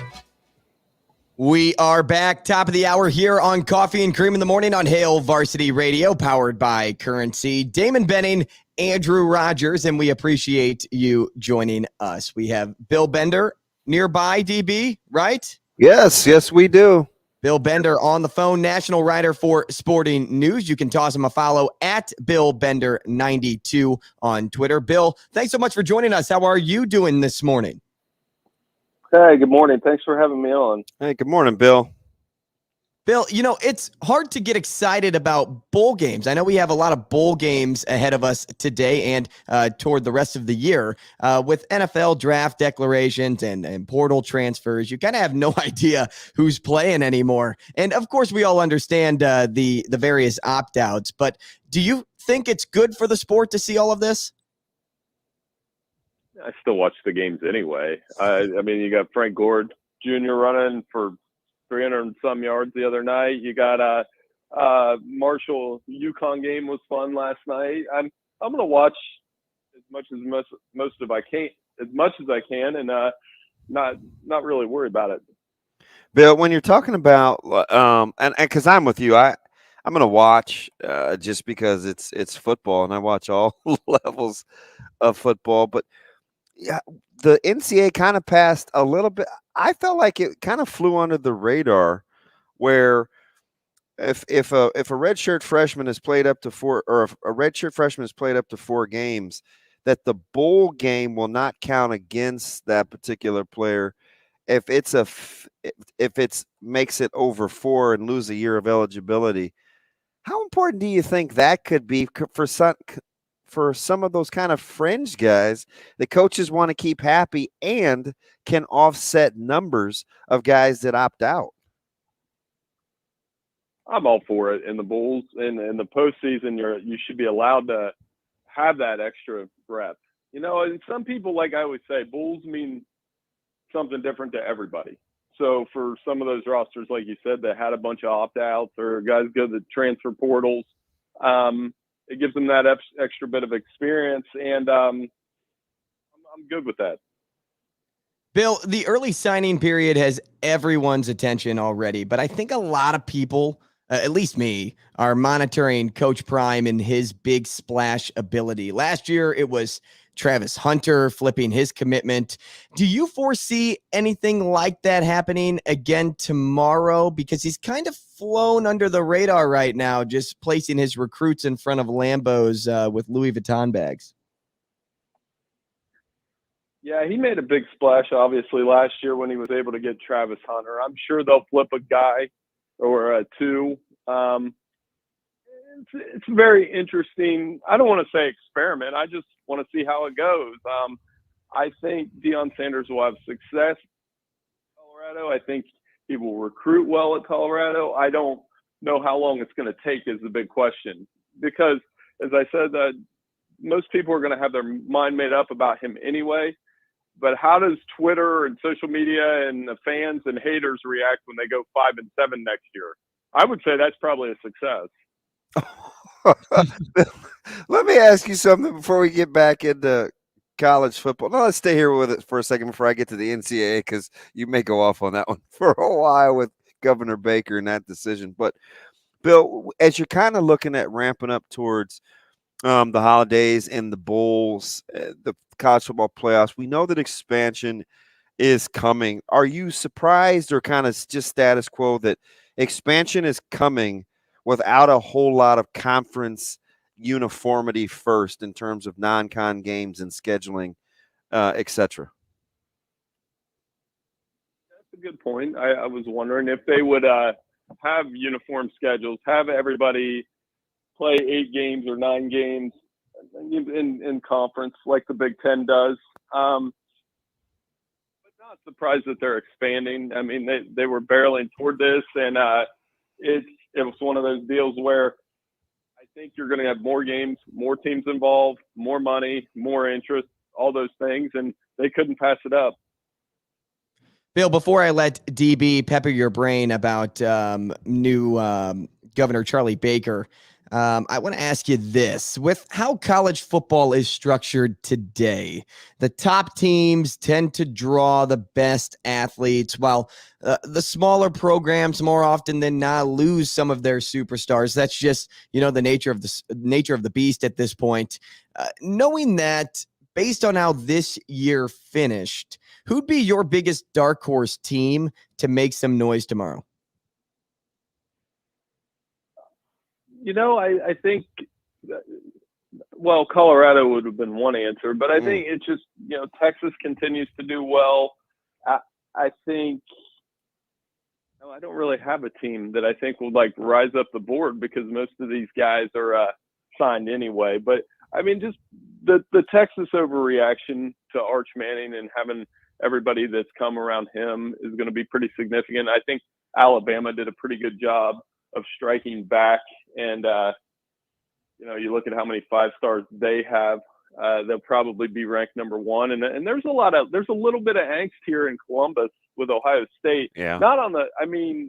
[SPEAKER 4] We are back, top of the hour here on Coffee and Cream in the Morning on Hail Varsity Radio, powered by Currency. Damon Benning, Andrew Rogers, and we appreciate you joining us. We have Bill Bender nearby, DB, right?
[SPEAKER 5] Yes, we do.
[SPEAKER 4] Bill Bender on the phone, national writer for Sporting News. You can toss him a follow at Bill Bender 92 on Twitter. Bill, thanks so much for joining us. How are you doing this morning?
[SPEAKER 7] Hey, good morning. Thanks for having me on.
[SPEAKER 5] Hey, good morning, Bill.
[SPEAKER 4] Bill, you know, it's hard to get excited about bowl games. I know we have a lot of bowl games ahead of us today and toward the rest of the year. With NFL draft declarations and portal transfers, you kind of have no idea who's playing anymore. And, of course, we all understand the various opt-outs. But do you think it's good for the sport to see all of this?
[SPEAKER 7] I still watch the games anyway. I mean, you got Frank Gore Jr. running for 300 and some yards the other night. You got Marshall UConn game was fun last night. I'm going to watch as much as I can, and not really worry about it.
[SPEAKER 5] Bill, when you're talking about and because I'm with you, I'm going to watch just because it's football, and I watch all levels of football. But yeah, the NCAA kind of passed a little bit. I felt like it kind of flew under the radar, where if a redshirt freshman has played up to four, or if a redshirt freshman has played up to 4 games, that the bowl game will not count against that particular player if it's makes it over 4 and lose a year of eligibility. How important do you think that could be for some of those kind of fringe guys that coaches want to keep happy and can offset numbers of guys that opt out?
[SPEAKER 7] I'm all for it. In the Bulls, in the postseason, you should be allowed to have that extra rep. You know, and some people, like I always say, Bulls mean something different to everybody. So for some of those rosters, like you said, that had a bunch of opt-outs or guys go to the transfer portals, it gives them that extra bit of experience, and I'm good with that.
[SPEAKER 4] Bill, the early signing period has everyone's attention already, but I think a lot of people, at least me, are monitoring Coach Prime and his big splash ability. Last year, it was Travis Hunter flipping his commitment. Do you foresee anything like that happening again tomorrow? Because he's kind of flown under the radar right now, just placing his recruits in front of Lambos with Louis Vuitton bags.
[SPEAKER 7] Yeah, he made a big splash, obviously, last year when he was able to get Travis Hunter. I'm sure they'll flip a guy or two. It's very interesting. I don't want to say experiment. I just want to see how it goes. I think Deion Sanders will have success in Colorado. I think he will recruit well at Colorado. I don't know how long it's going to take is the big question. Because, as I said, most people are going to have their mind made up about him anyway. But how does Twitter and social media and the fans and haters react when they go 5-7 next year? I would say that's probably a success.
[SPEAKER 5] Let me ask you something before we get back into college football. No, let's stay here with it for a second before I get to the NCAA, because you may go off on that one for a while with Governor Baker and that decision. But, Bill, as you're kind of looking at ramping up towards the holidays and the bowls, the college football playoffs, we know that expansion is coming. Are you surprised or kind of just status quo that expansion is coming without a whole lot of conference uniformity first in terms of non-con games and scheduling, et cetera?
[SPEAKER 7] That's a good point. I was wondering if they would have uniform schedules, have everybody play 8 games or 9 games in conference like the Big Ten does. But not surprised that they're expanding. I mean, they were barreling toward this, and it was one of those deals where I think you're going to have more games, more teams involved, more money, more interest, all those things, and they couldn't pass it up.
[SPEAKER 4] Bill, before I let DB pepper your brain about new Governor Charlie Baker, I want to ask you this. With how college football is structured today, the top teams tend to draw the best athletes, while the smaller programs more often than not lose some of their superstars. That's just, the nature of the beast at this point. Knowing that, based on how this year finished, who'd be your biggest dark horse team to make some noise tomorrow?
[SPEAKER 7] I think, Colorado would have been one answer, but I think it's just, Texas continues to do well. I think, I don't really have a team that I think will rise up the board, because most of these guys are signed anyway. But I mean, just the Texas overreaction to Arch Manning and having everybody that's come around him is going to be pretty significant. I think Alabama did a pretty good job of striking back, and you look at how many 5-stars they have. They'll probably be ranked number 1, and there's a little bit of angst here in Columbus with Ohio State.
[SPEAKER 5] Yeah.
[SPEAKER 7] Not on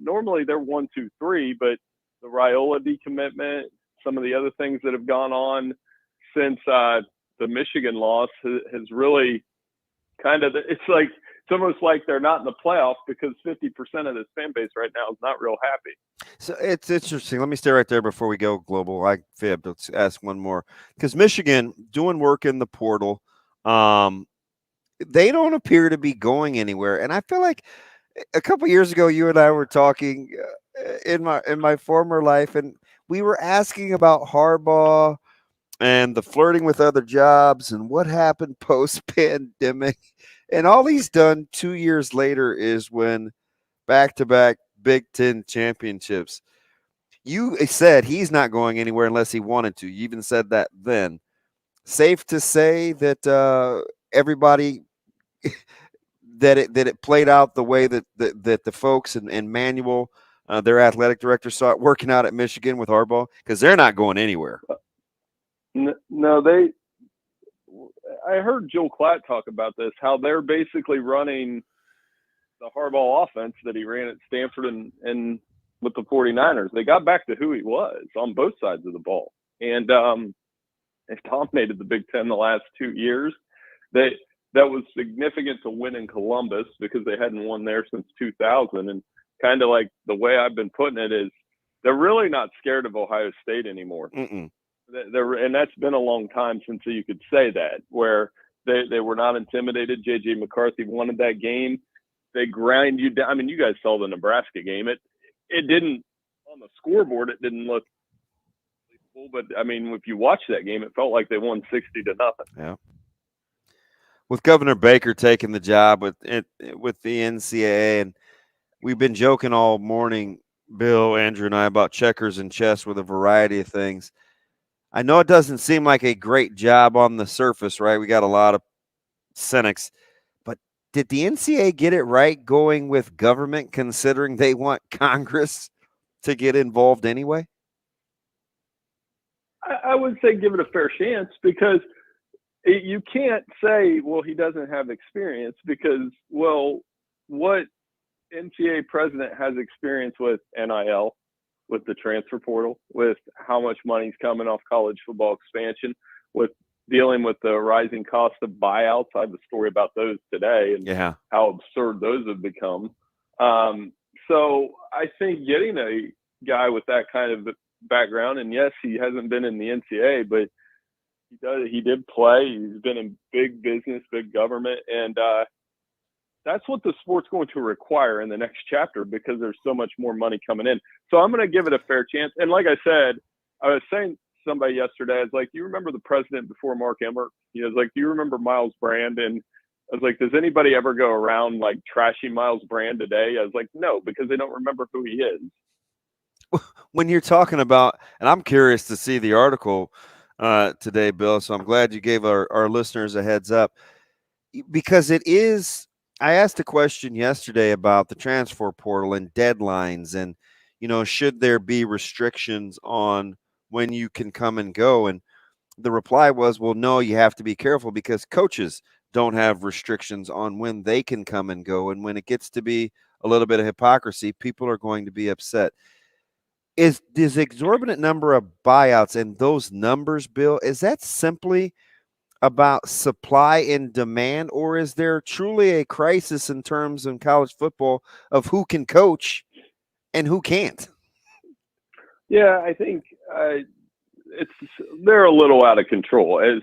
[SPEAKER 7] normally they're 1, 2, 3, but the Raiola decommitment, some of the other things that have gone on since the Michigan loss has really kind of, it's almost like they're not in the playoffs, because 50% of this fan base right now is not real happy.
[SPEAKER 5] So it's interesting. Let me stay right there before we go global. I fibbed. Let's ask one more, because Michigan doing work in the portal. They don't appear to be going anywhere, and I feel like a couple years ago, you and I were talking in my former life, and we were asking about Harbaugh and the flirting with other jobs and what happened post-pandemic. And all he's done 2 years later is win back-to-back Big Ten championships. You said he's not going anywhere unless he wanted to. You even said that then. Safe to say that everybody that it played out the way that the folks and Manuel, their athletic director, saw it working out at Michigan with Harbaugh, because they're not going anywhere.
[SPEAKER 7] No, I heard Joel Klatt talk about this, how they're basically running the Harbaugh offense that he ran at Stanford and with the 49ers. They got back to who he was on both sides of the ball. And they've dominated the Big Ten the last 2 years. That was significant to win in Columbus, because they hadn't won there since 2000. And kind of like the way I've been putting it is, they're really not scared of Ohio State anymore. And that's been a long time since you could say that, where they were not intimidated. J.J. McCarthy wanted that game. They grind you down. I mean, you guys saw the Nebraska game. It didn't, on the scoreboard, it didn't look full, but I mean, if you watch that game, it felt like they won 60-0.
[SPEAKER 5] Yeah. With Governor Baker taking the job with the NCAA, and we've been joking all morning, Bill, Andrew, and I, about checkers and chess with a variety of things. I know it doesn't seem like a great job on the surface, right? We got a lot of cynics, but did the NCAA get it right going with government, considering they want Congress to get involved anyway?
[SPEAKER 7] I would say give it a fair chance, because you can't say, well, he doesn't have experience, because, well, what NCAA president has experience with NIL, with the transfer portal, with how much money's coming off college football expansion, with dealing with the rising cost of buyouts. I have a story about those today and how absurd those have become. So I think getting a guy with that kind of background, and yes, he hasn't been in the NCAA, but he did play. He's been in big business, big government, and that's what the sport's going to require in the next chapter because there's so much more money coming in. So I'm going to give it a fair chance. And like I said, I was saying to somebody yesterday, I was like, do you remember the president before Mark Emmert? He was like, do you remember Miles Brand? And I was like, does anybody ever go around like trashing Miles Brand today? I was like, no, because they don't remember who he is.
[SPEAKER 5] When you're talking about, and I'm curious to see the article today, Bill, so I'm glad you gave our listeners a heads up, because it is, I asked a question yesterday about the transfer portal and deadlines and, should there be restrictions on when you can come and go? And the reply was, well, no, you have to be careful because coaches don't have restrictions on when they can come and go. And when it gets to be a little bit of hypocrisy, people are going to be upset. Is this exorbitant number of buyouts and those numbers, Bill, is that simply about supply and demand, or is there truly a crisis in terms of college football of who can coach and who can't?
[SPEAKER 7] Yeah, I think they're a little out of control. As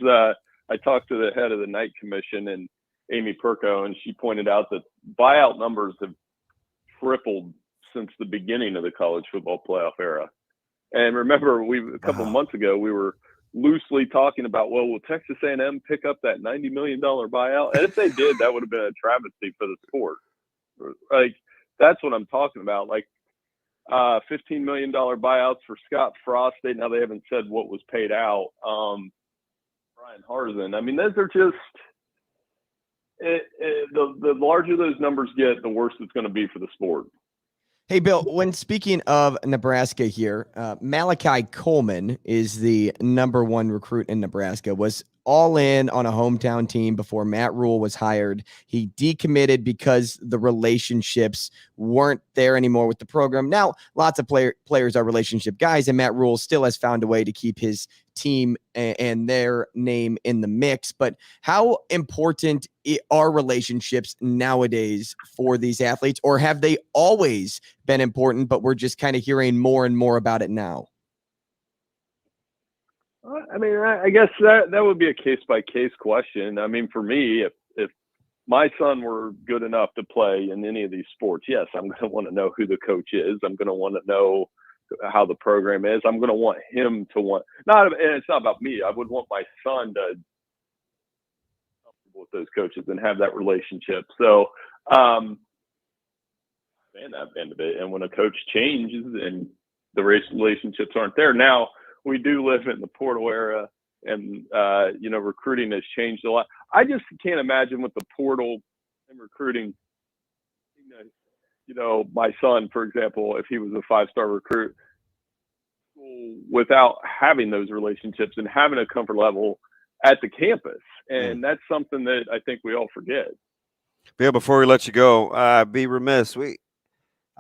[SPEAKER 7] I talked to the head of the Knight Commission and Amy Perko, and she pointed out that buyout numbers have tripled since the beginning of the college football playoff era. And remember, a couple months ago, we were loosely talking about, well, will Texas A&M pick up that $90 million buyout? And if they did, that would have been a travesty for the sport. Like, that's what I'm talking about. Like, $15 million buyouts for Scott Frost. Now they haven't said what was paid out. Brian Harsin. I mean, those are just the larger those numbers get, the worse it's going to be for the sport.
[SPEAKER 4] Hey, Bill, when speaking of Nebraska here, Malachi Coleman is the number one recruit in Nebraska, was all in on a hometown team before Matt Rule was hired. He decommitted because the relationships weren't there anymore with the program. Now, lots of players are relationship guys, and Matt Rule still has found a way to keep his team and their name in the mix. But how important are relationships nowadays for these athletes, or have they always been important, but we're just kind of hearing more and more about it now?
[SPEAKER 7] I mean, I guess that would be a case-by-case question. I mean, for me, if my son were good enough to play in any of these sports, yes, I'm going to want to know who the coach is. I'm going to want to know how the program is. I'm going to want him to and it's not about me. I would want my son to with those coaches and have that relationship. So, and that end of it. And when a coach changes and the race relationships aren't there, now we do live in the portal era, and recruiting has changed a lot. I just can't imagine with the portal and recruiting. My son, for example, if he was a 5-star recruit, without having those relationships and having a comfort level at the campus. And that's something that I think we all forget.
[SPEAKER 5] Bill, before we let you go, be remiss.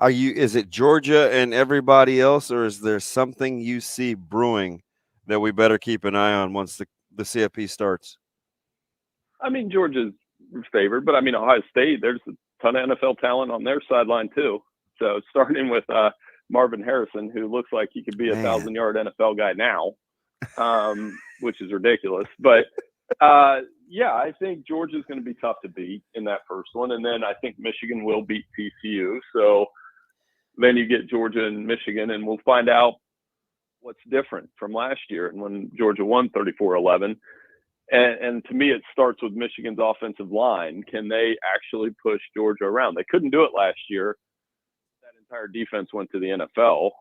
[SPEAKER 5] Is it Georgia and everybody else, or is there something you see brewing that we better keep an eye on once the CFP starts? I
[SPEAKER 7] mean, Georgia's favored, but I mean, Ohio State, there's a ton of NFL talent on their sideline too. So starting with Marvin Harrison, who looks like he could be a 1,000-yard NFL guy now, which is ridiculous. But I think Georgia's going to be tough to beat in that first one. And then I think Michigan will beat TCU. So then you get Georgia and Michigan, and we'll find out what's different from last year and when Georgia won 34-11. And to me, it starts with Michigan's offensive line. Can they actually push Georgia around? They couldn't do it last year. That entire defense went to the NFL.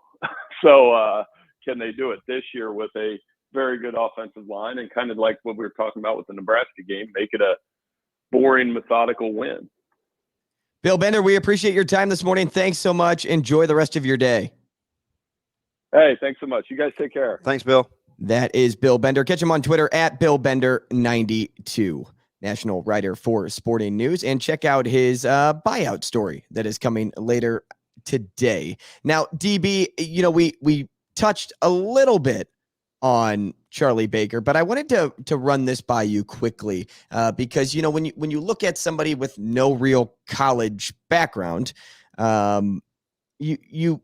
[SPEAKER 7] So can they do it this year with a very good offensive line and kind of like what we were talking about with the Nebraska game, make it a boring, methodical win?
[SPEAKER 4] Bill Bender, we appreciate your time this morning. Thanks so much. Enjoy the rest of your day.
[SPEAKER 7] Hey, thanks so much. You guys take care.
[SPEAKER 5] Thanks, Bill.
[SPEAKER 4] That is Bill Bender. Catch him on Twitter at BillBender92, national writer for Sporting News. And check out his buyout story that is coming later today. Now, DB, we touched a little bit on Charlie Baker, but I wanted to run this by you quickly because when you look at somebody with no real college background, you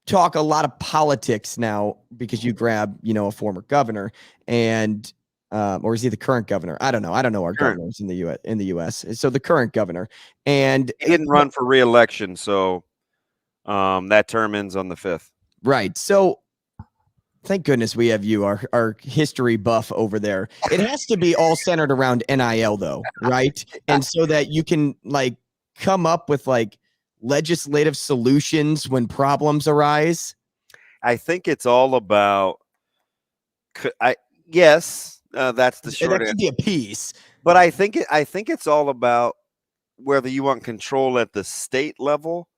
[SPEAKER 4] talk a lot of politics now because you grab a former governor and or is he the current governor? I don't know our governors in the US. So the current governor, and
[SPEAKER 5] he didn't run for re-election, so that term ends on the 5th.
[SPEAKER 4] Right. So thank goodness we have you, our history buff over there. It has to be all centered around NIL though, right? And so that you can come up with legislative solutions when problems arise.
[SPEAKER 5] I think it's all about that's the short answer.
[SPEAKER 4] That could be a piece.
[SPEAKER 5] But I think it's all about whether you want control at the state level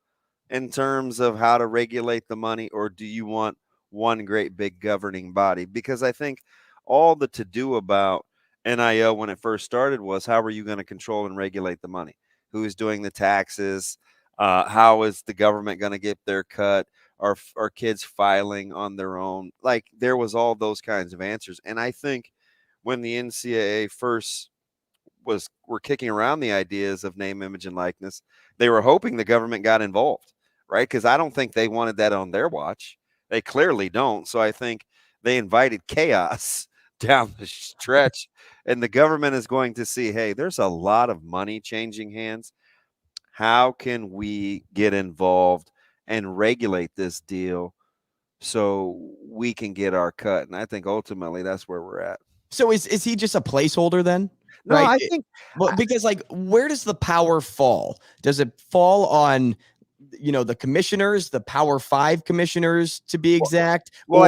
[SPEAKER 5] in terms of how to regulate the money, or do you want one great big governing body? Because I think all the to-do about NIL when it first started was, how are you going to control and regulate the money? Who is doing the taxes? How is the government going to get their cut? Are kids filing on their own? There was all those kinds of answers. And I think when the NCAA first were kicking around the ideas of name, image, and likeness, they were hoping the government got involved, right? Because I don't think they wanted that on their watch. They clearly don't. So I think they invited chaos down the stretch, and the government is going to see, hey, there's a lot of money changing hands. How can we get involved and regulate this deal so we can get our cut? And I think ultimately that's where we're at.
[SPEAKER 4] So is he just a placeholder then?
[SPEAKER 5] No,
[SPEAKER 4] right?
[SPEAKER 5] I think
[SPEAKER 4] because where does the power fall? Does it fall on the commissioners, the Power 5 commissioners to be exact?
[SPEAKER 5] Well,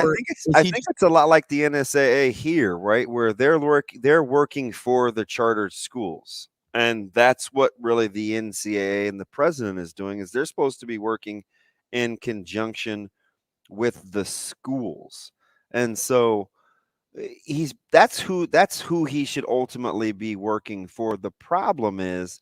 [SPEAKER 5] I think it's a lot like the NSAA here, right? Where they're working for the chartered schools. And that's what really the NCAA and the president is doing, is they're supposed to be working in conjunction with the schools. And so that's who he should ultimately be working for. The problem is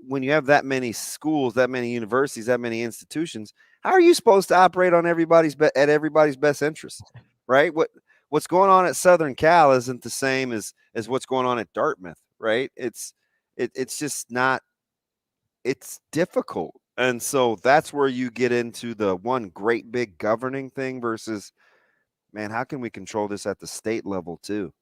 [SPEAKER 5] when you have that many schools, that many universities, that many institutions, how are you supposed to operate on everybody's best interest, right? What's going on at Southern Cal isn't the same as what's going on at Dartmouth, right? It's just not. It's difficult, and so that's where you get into the one great big governing thing versus, man, how can we control this at the state level too?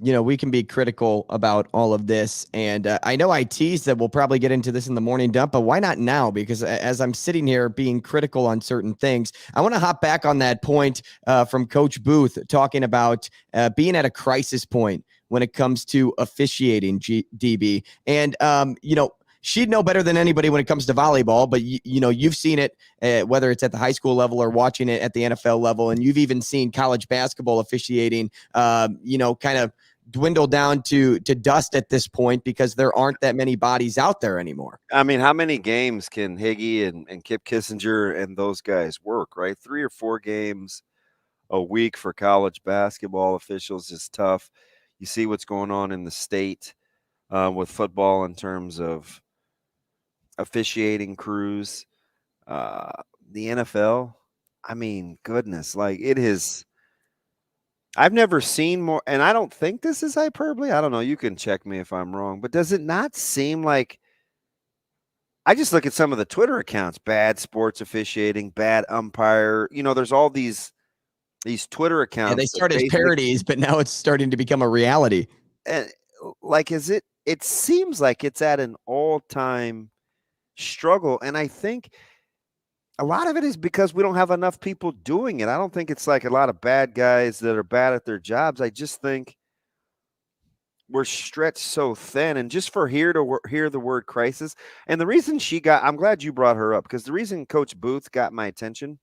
[SPEAKER 4] We can be critical about all of this. And I know I teased that we'll probably get into this in the morning dump, but why not now? Because as I'm sitting here being critical on certain things, I want to hop back on that point from Coach Booth talking about being at a crisis point when it comes to officiating, DB. And, she'd know better than anybody when it comes to volleyball, but you've seen it, whether it's at the high school level or watching it at the NFL level. And you've even seen college basketball officiating, kind of dwindle down to dust at this point because there aren't that many bodies out there anymore.
[SPEAKER 5] I mean, how many games can Higgy and Kip Kissinger and those guys work, right? 3 or 4 games a week for college basketball officials is tough. You see what's going on in the state with football in terms of officiating crews. The NFL, I mean, goodness, it is. I've never seen more, and I don't think this is hyperbole. I don't know. You can check me if I'm wrong, but does it not seem like, I just look at some of the Twitter accounts, bad sports officiating, bad umpire. There's all these Twitter accounts.
[SPEAKER 4] Yeah, they started as parodies, but now it's starting to become a reality.
[SPEAKER 5] And it seems like it's at an all-time struggle. And I think a lot of it is because we don't have enough people doing it. I don't think it's like a lot of bad guys that are bad at their jobs. I just think we're stretched so thin. And just for hear the word crisis, and the reason I'm glad you brought her up, because the reason Coach Booth got my attention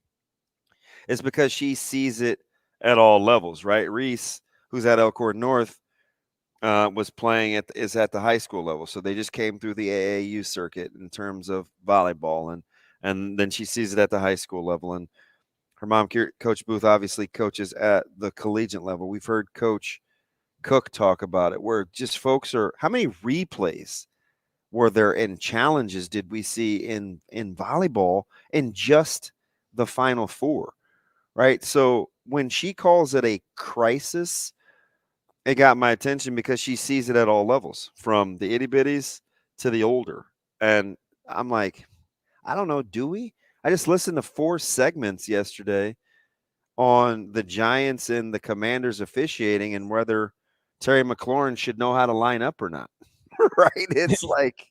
[SPEAKER 5] is because she sees it at all levels, right? Reese, who's at Elkhorn North, was playing is at the high school level. So they just came through the AAU circuit in terms of volleyball, and then she sees it at the high school level. And her mom, Coach Booth, obviously coaches at the collegiate level. We've heard Coach Cook talk about it, where just folks how many replays were there and challenges did we see in volleyball in just the Final Four, right? So when she calls it a crisis, it got my attention because she sees it at all levels, from the itty bitties to the older. And I'm like, I don't know, do we? I just listened to 4 segments yesterday on the Giants and the Commanders officiating and whether Terry McLaurin should know how to line up or not. Right? It's like,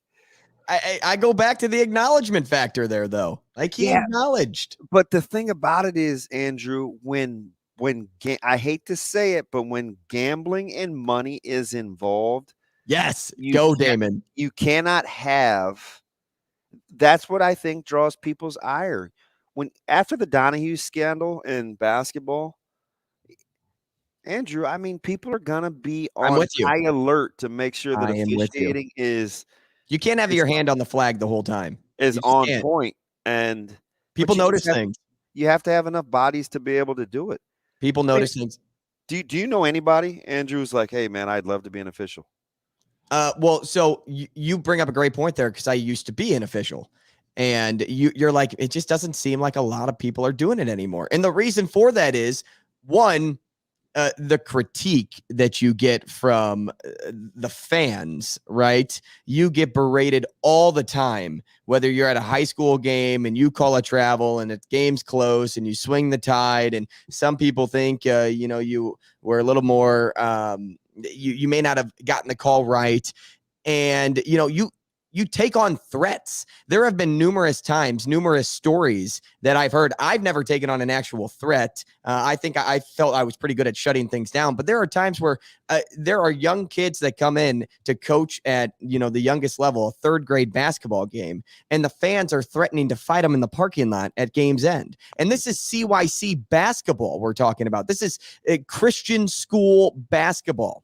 [SPEAKER 4] I go back to the acknowledgement factor there, though. Like, he acknowledged.
[SPEAKER 5] But the thing about it is, Andrew, when I hate to say it, but when gambling and money is involved,
[SPEAKER 4] yes, go Damon.
[SPEAKER 5] You cannot have. That's what I think draws people's ire. When after the Donahue scandal in basketball, Andrew, I mean, people are gonna be on high alert to make sure that officiating is.
[SPEAKER 4] You can't have your hand on the flag the whole time.
[SPEAKER 5] Is on point, and
[SPEAKER 4] people notice things.
[SPEAKER 5] You have to have enough bodies to be able to do it.
[SPEAKER 4] People notice things.
[SPEAKER 5] Do you know anybody, Andrew, who's like, hey, man, I'd love to be an official?
[SPEAKER 4] Well, so you bring up a great point there, because I used to be an official. And you're like, it just doesn't seem like a lot of people are doing it anymore. And the reason for that is, one, the critique that you get from the fans, right? You get berated all the time, whether you're at a high school game and you call a travel and the game's close and you swing the tide. And some people think, you were a little more, you may not have gotten the call right. And, you take on threats. There have been numerous times, numerous stories that I've heard. I've never taken on an actual threat. I think I felt I was pretty good at shutting things down. But there are times where there are young kids that come in to coach at, the youngest level, a 3rd grade basketball game, and the fans are threatening to fight them in the parking lot at game's end. And this is CYC basketball we're talking about. This is a Christian school basketball.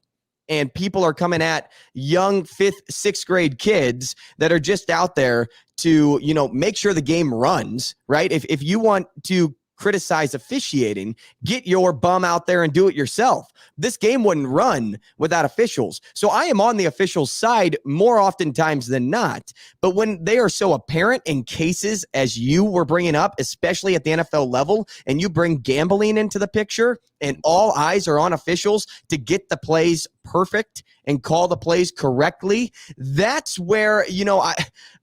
[SPEAKER 4] And people are coming at young 5th, 6th grade kids that are just out there to, make sure the game runs, right? If you want to criticize officiating, get your bum out there and do it yourself. This game wouldn't run without officials. So I am on the officials' side more oftentimes than not. But when they are so apparent in cases as you were bringing up, especially at the NFL level, and you bring gambling into the picture and all eyes are on officials to get the plays perfect and call the plays correctly, that's where,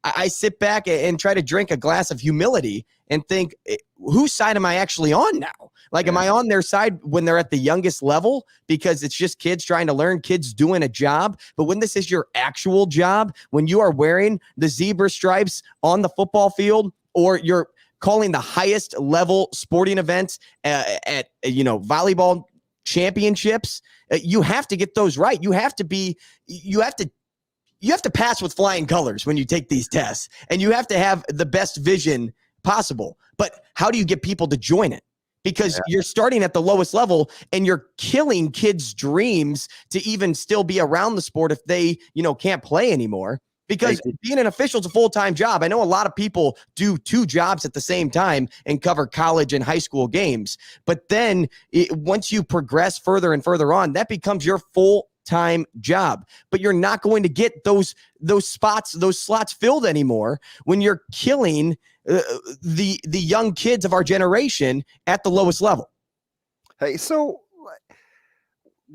[SPEAKER 4] I sit back and try to drink a glass of humility and think, whose side am I actually on now? Like, am I on their side when they're at the youngest level because it's just kids trying to learn, kids doing a job? But when this is your actual job, when you are wearing the zebra stripes on the football field, or you're calling the highest level sporting events at volleyball championships, you have to get those right. You have to pass with flying colors when you take these tests, and you have to have the best vision possible. But how do you get people to join it? Because you're starting at the lowest level and you're killing kids' dreams to even still be around the sport if they, can't play anymore. Because being an official is a full-time job. I know a lot of people do 2 jobs at the same time and cover college and high school games. But then once you progress further and further on, that becomes your full-time job. But you're not going to get those slots filled anymore when you're killing the young kids of our generation at the lowest level.
[SPEAKER 5] Hey, so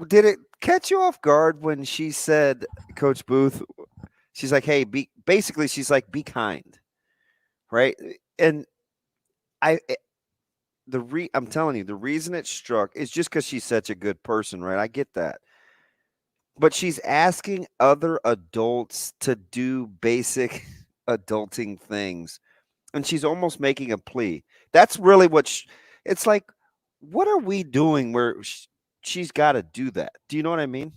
[SPEAKER 5] did it catch you off guard when she said, Coach Booth, she's like, hey, she's like, be kind, right? And I'm telling you, the reason it struck is just because she's such a good person, right? I get that. But she's asking other adults to do basic adulting things. And she's almost making a plea. That's really what it's like. What are we doing where she's got to do that? Do you know what I mean?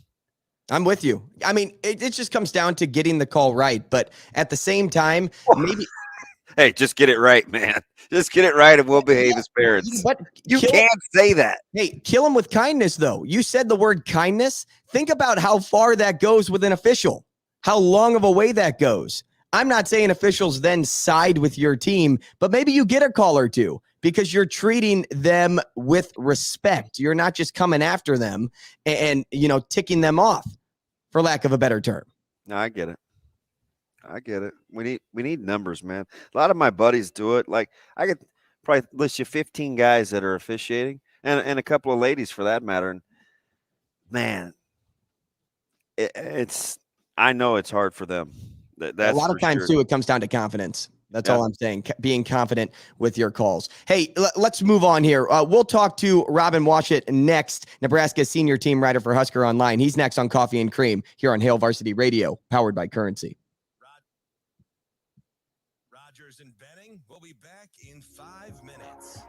[SPEAKER 4] I'm with you. I mean, it just comes down to getting the call right. But at the same time, maybe.
[SPEAKER 5] Hey, just get it right, man. Just get it right and we'll behave as parents. But you can't say that.
[SPEAKER 4] Hey, kill him with kindness, though. You said the word kindness. Think about how far that goes with an official, how long of a way that goes. I'm not saying officials then side with your team, but maybe you get a call or two because you're treating them with respect. You're not just coming after them and ticking them off, for lack of a better term.
[SPEAKER 5] No, I get it. We need numbers, man. A lot of my buddies do it. Like, I could probably list you 15 guys that are officiating, and a couple of ladies for that matter. And man, I know it's hard for them. That's
[SPEAKER 4] a lot of times
[SPEAKER 5] sure.
[SPEAKER 4] too, it comes down to confidence. That's all I'm saying. Being confident with your calls. Hey, let's move on here. We'll talk to Robin Washut next, Nebraska senior team writer for Husker Online. He's next on Coffee and Cream here on Hail Varsity Radio, powered by Currency.
[SPEAKER 1] Rogers and Benning will be back in 5 minutes.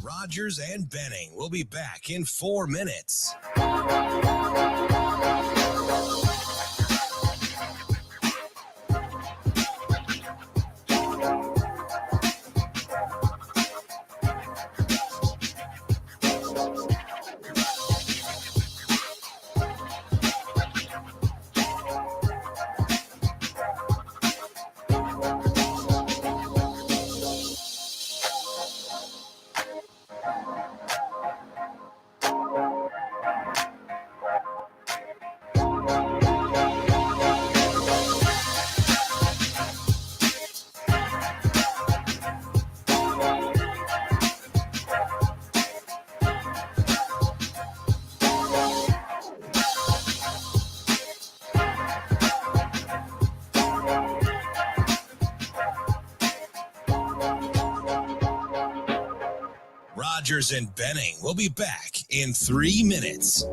[SPEAKER 1] Rogers and Benning will be back in 4 minutes. Rogers and Benning will be back in 3 minutes.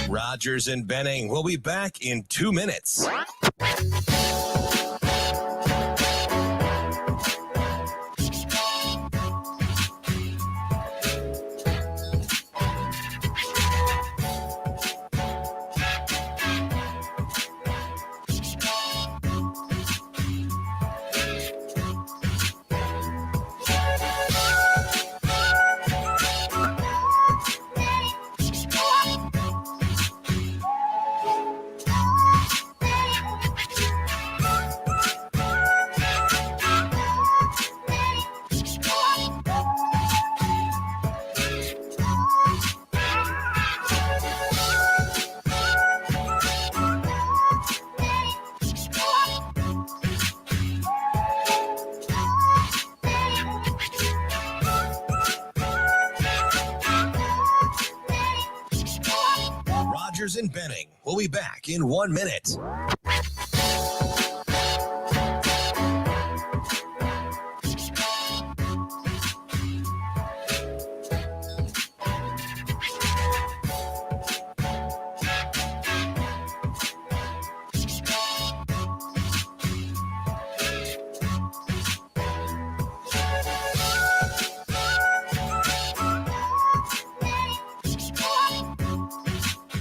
[SPEAKER 1] Rogers and Benning will be back in 2 minutes. Rogers and Benning will be back in 1 minute.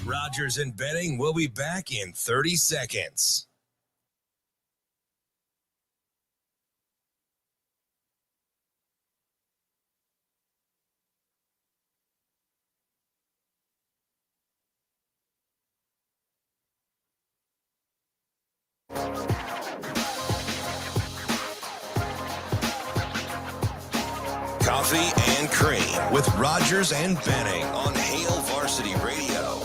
[SPEAKER 1] Rogers and Benning will be back in 30 seconds. Coffee and Cream with Rogers and Benning on Hail Varsity Radio.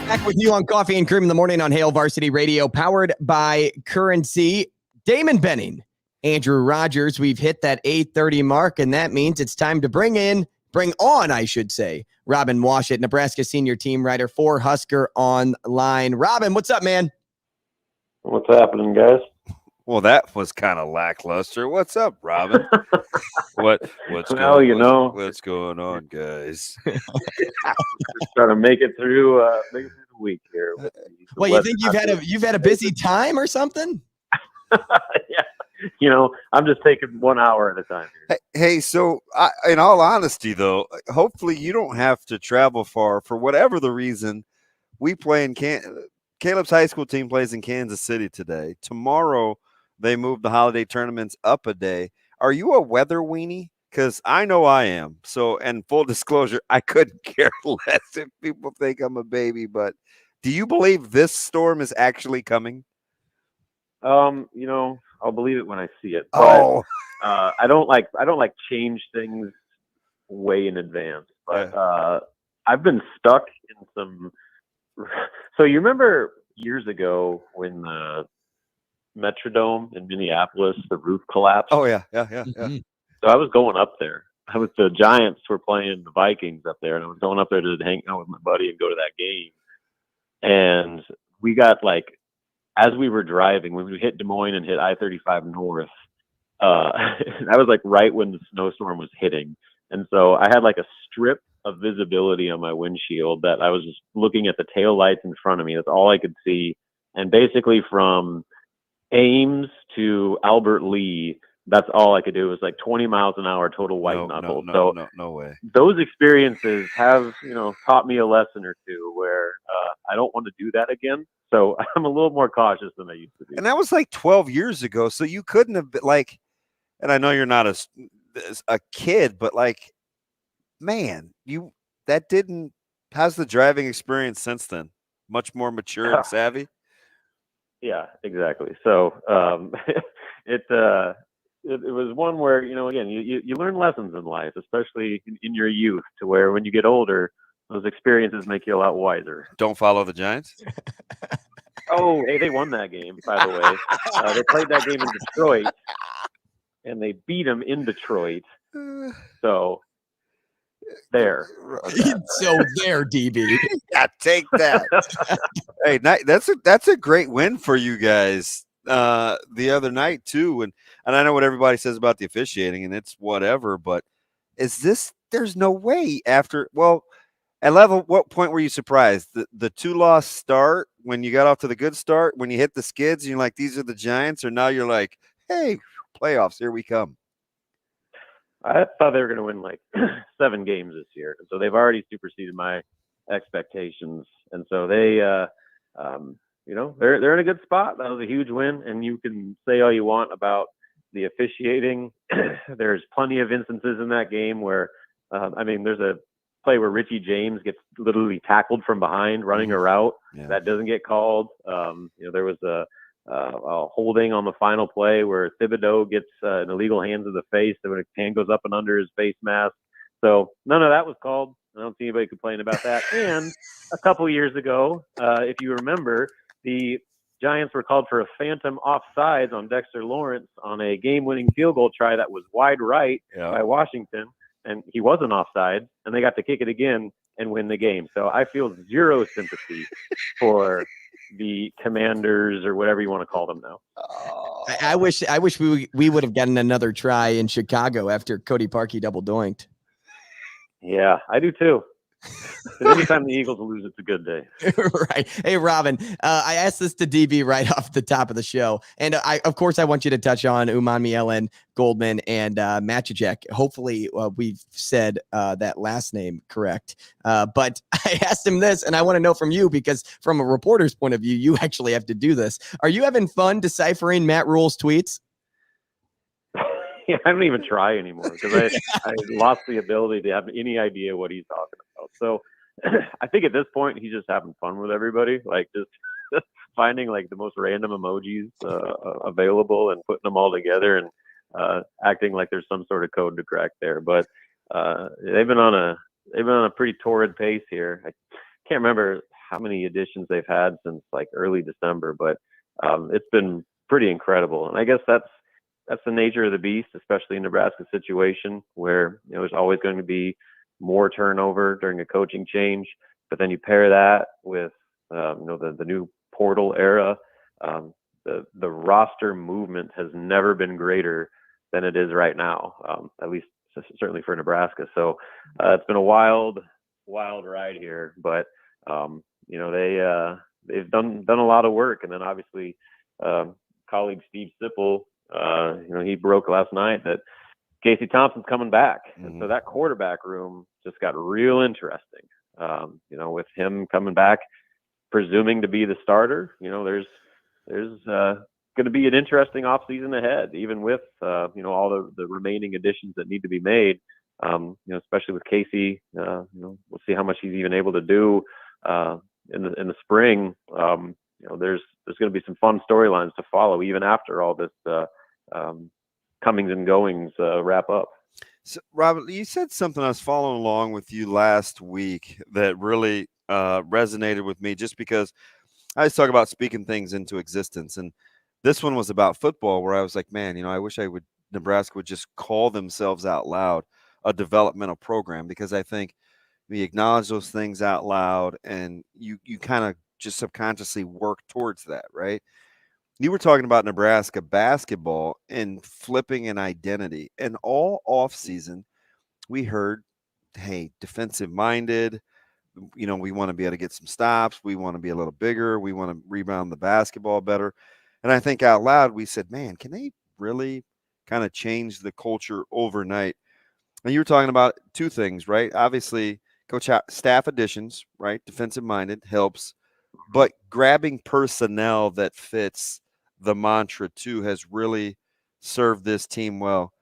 [SPEAKER 4] Back with you on Coffee and Cream in the morning on Hail Varsity Radio, powered by Currency. Damon Benning, Andrew Rogers. We've hit that 8:30 mark, and that means it's time to bring on, Robin Washut, Nebraska senior team writer for Husker Online. Robin, what's up, man?
[SPEAKER 8] What's happening, guys?
[SPEAKER 5] Well, that was kind of lackluster. What's up, Robin? What's
[SPEAKER 8] well,
[SPEAKER 5] what's going on, guys?
[SPEAKER 8] Just trying to make it through the week here.
[SPEAKER 4] Well, you think you've had a busy time or something?
[SPEAKER 8] Yeah, I'm just taking 1 hour at a time here.
[SPEAKER 5] Hey, so in all honesty, though, hopefully you don't have to travel far for whatever the reason. We play in Caleb's high school team plays in Kansas City today. Tomorrow, they move the holiday tournaments up a day. Are you a weather weenie? Because I know I am. So, and full disclosure, I couldn't care less if people think I'm a baby. But do you believe this storm is actually coming?
[SPEAKER 8] I'll believe it when I see it. But,
[SPEAKER 5] Oh,
[SPEAKER 8] I don't like change things way in advance. But I've been stuck in some. So you remember years ago when the Metrodome in Minneapolis, the roof collapsed?
[SPEAKER 5] oh yeah.
[SPEAKER 4] Mhm.
[SPEAKER 8] So I was going up there. The Giants were playing the Vikings up there, and I was going up there to hang out with my buddy and go to that game. And we got as we were driving, when we hit Des Moines and hit I-35 North, that was right when the snowstorm was hitting. And so I had a strip of visibility on my windshield that I was just looking at the tail lights in front of me. That's all I could see. And basically from Ames to Albert Lee, that's all I could do. It was 20 miles an hour total white knuckle.
[SPEAKER 5] No way.
[SPEAKER 8] Those experiences have, taught me a lesson or two where I don't want to do that again. So I'm a little more cautious than I used to be.
[SPEAKER 5] And that was 12 years ago. So you couldn't have been and I know you're not a kid, but man, how's the driving experience since then? Much more mature and savvy?
[SPEAKER 8] Yeah, exactly. So it was one where, again, you learn lessons in life, especially in your youth, to where when you get older, those experiences make you a lot wiser.
[SPEAKER 5] Don't follow the Giants?
[SPEAKER 8] Oh, hey, they won that game, by the way. They played that game in Detroit, and they beat them in Detroit. So there.
[SPEAKER 4] So there, DB.
[SPEAKER 5] Yeah, take that. Hey, that's a great win for you guys the other night too. And I know what everybody says about the officiating, and it's whatever. But there's no way after. Well, at what point were you surprised? The 2-loss start when you got off to the good start, when you hit the skids, and you're like, these are the Giants, or now you're like, hey, playoffs, here we come.
[SPEAKER 8] I thought they were going to win 7 games this year. So they've already superseded my expectations. And so they, they're in a good spot. That was a huge win. And you can say all you want about the officiating. There's plenty of instances in that game where, there's a play where Richie James gets literally tackled from behind running a route.
[SPEAKER 5] Yeah.
[SPEAKER 8] That doesn't get called. There was a holding on the final play where Thibodeau gets an illegal hand to the face. So when a hand goes up and under his face mask. So none of that was called. I don't see anybody complain about that. And a couple years ago, if you remember, the Giants were called for a phantom offsides on Dexter Lawrence on a game-winning field goal try that was wide right by Washington, and he wasn't offside, and they got to kick it again and win the game. So I feel zero sympathy for the Commanders or whatever you want to call them now.
[SPEAKER 4] I wish we would have gotten another try in Chicago after Cody Parkey double doinked.
[SPEAKER 8] Yeah, I do too. Anytime the Eagles lose, it's a good day.
[SPEAKER 4] Right. Hey, Robin, I asked this to DB right off the top of the show. And of course, I want you to touch on Umanmielen, Goldman, and Machacek. Hopefully, we've said that last name correct. But I asked him this, and I want to know from you, because from a reporter's point of view, you actually have to do this. Are you having fun deciphering Matt Rule's tweets?
[SPEAKER 8] I don't even try anymore because I lost the ability to have any idea what he's talking about. So I think at this point, he's just having fun with everybody, just finding like the most random emojis available and putting them all together and acting like there's some sort of code to crack there. But they've been on a pretty torrid pace here. I can't remember how many editions they've had since like early December, but it's been pretty incredible. And I guess that's the nature of the beast, especially in Nebraska's situation, where there's always going to be more turnover during a coaching change. But then you pair that with the new portal era. The roster movement has never been greater than it is right now, at least certainly for Nebraska. So it's been a wild ride here, but they've done a lot of work. And then obviously colleague Steve Sipple, he broke last night that Casey Thompson's coming back.
[SPEAKER 5] Mm-hmm.
[SPEAKER 8] And so that quarterback room just got real interesting. With him coming back, presuming to be the starter, there's going to be an interesting offseason ahead, even with all the remaining additions that need to be made. Especially with Casey, we'll see how much he's even able to do in the spring. There's going to be some fun storylines to follow even after all this comings and goings wrap up.
[SPEAKER 5] So, Robert, you said something I was following along with you last week that really resonated with me, just because I was talking about speaking things into existence. And this one was about football, where I was like, man, I wish Nebraska would just call themselves out loud a developmental program, because I think we acknowledge those things out loud and you kind of just subconsciously work towards that, right? You were talking about Nebraska basketball and flipping an identity, and all offseason we heard, hey, defensive minded, we want to be able to get some stops. We want to be a little bigger. We want to rebound the basketball better. And I think out loud we said, man, can they really kind of change the culture overnight? And you were talking about two things, right? Obviously, coach staff additions, right? Defensive minded helps, but grabbing personnel that fits the mantra too has really served this team well.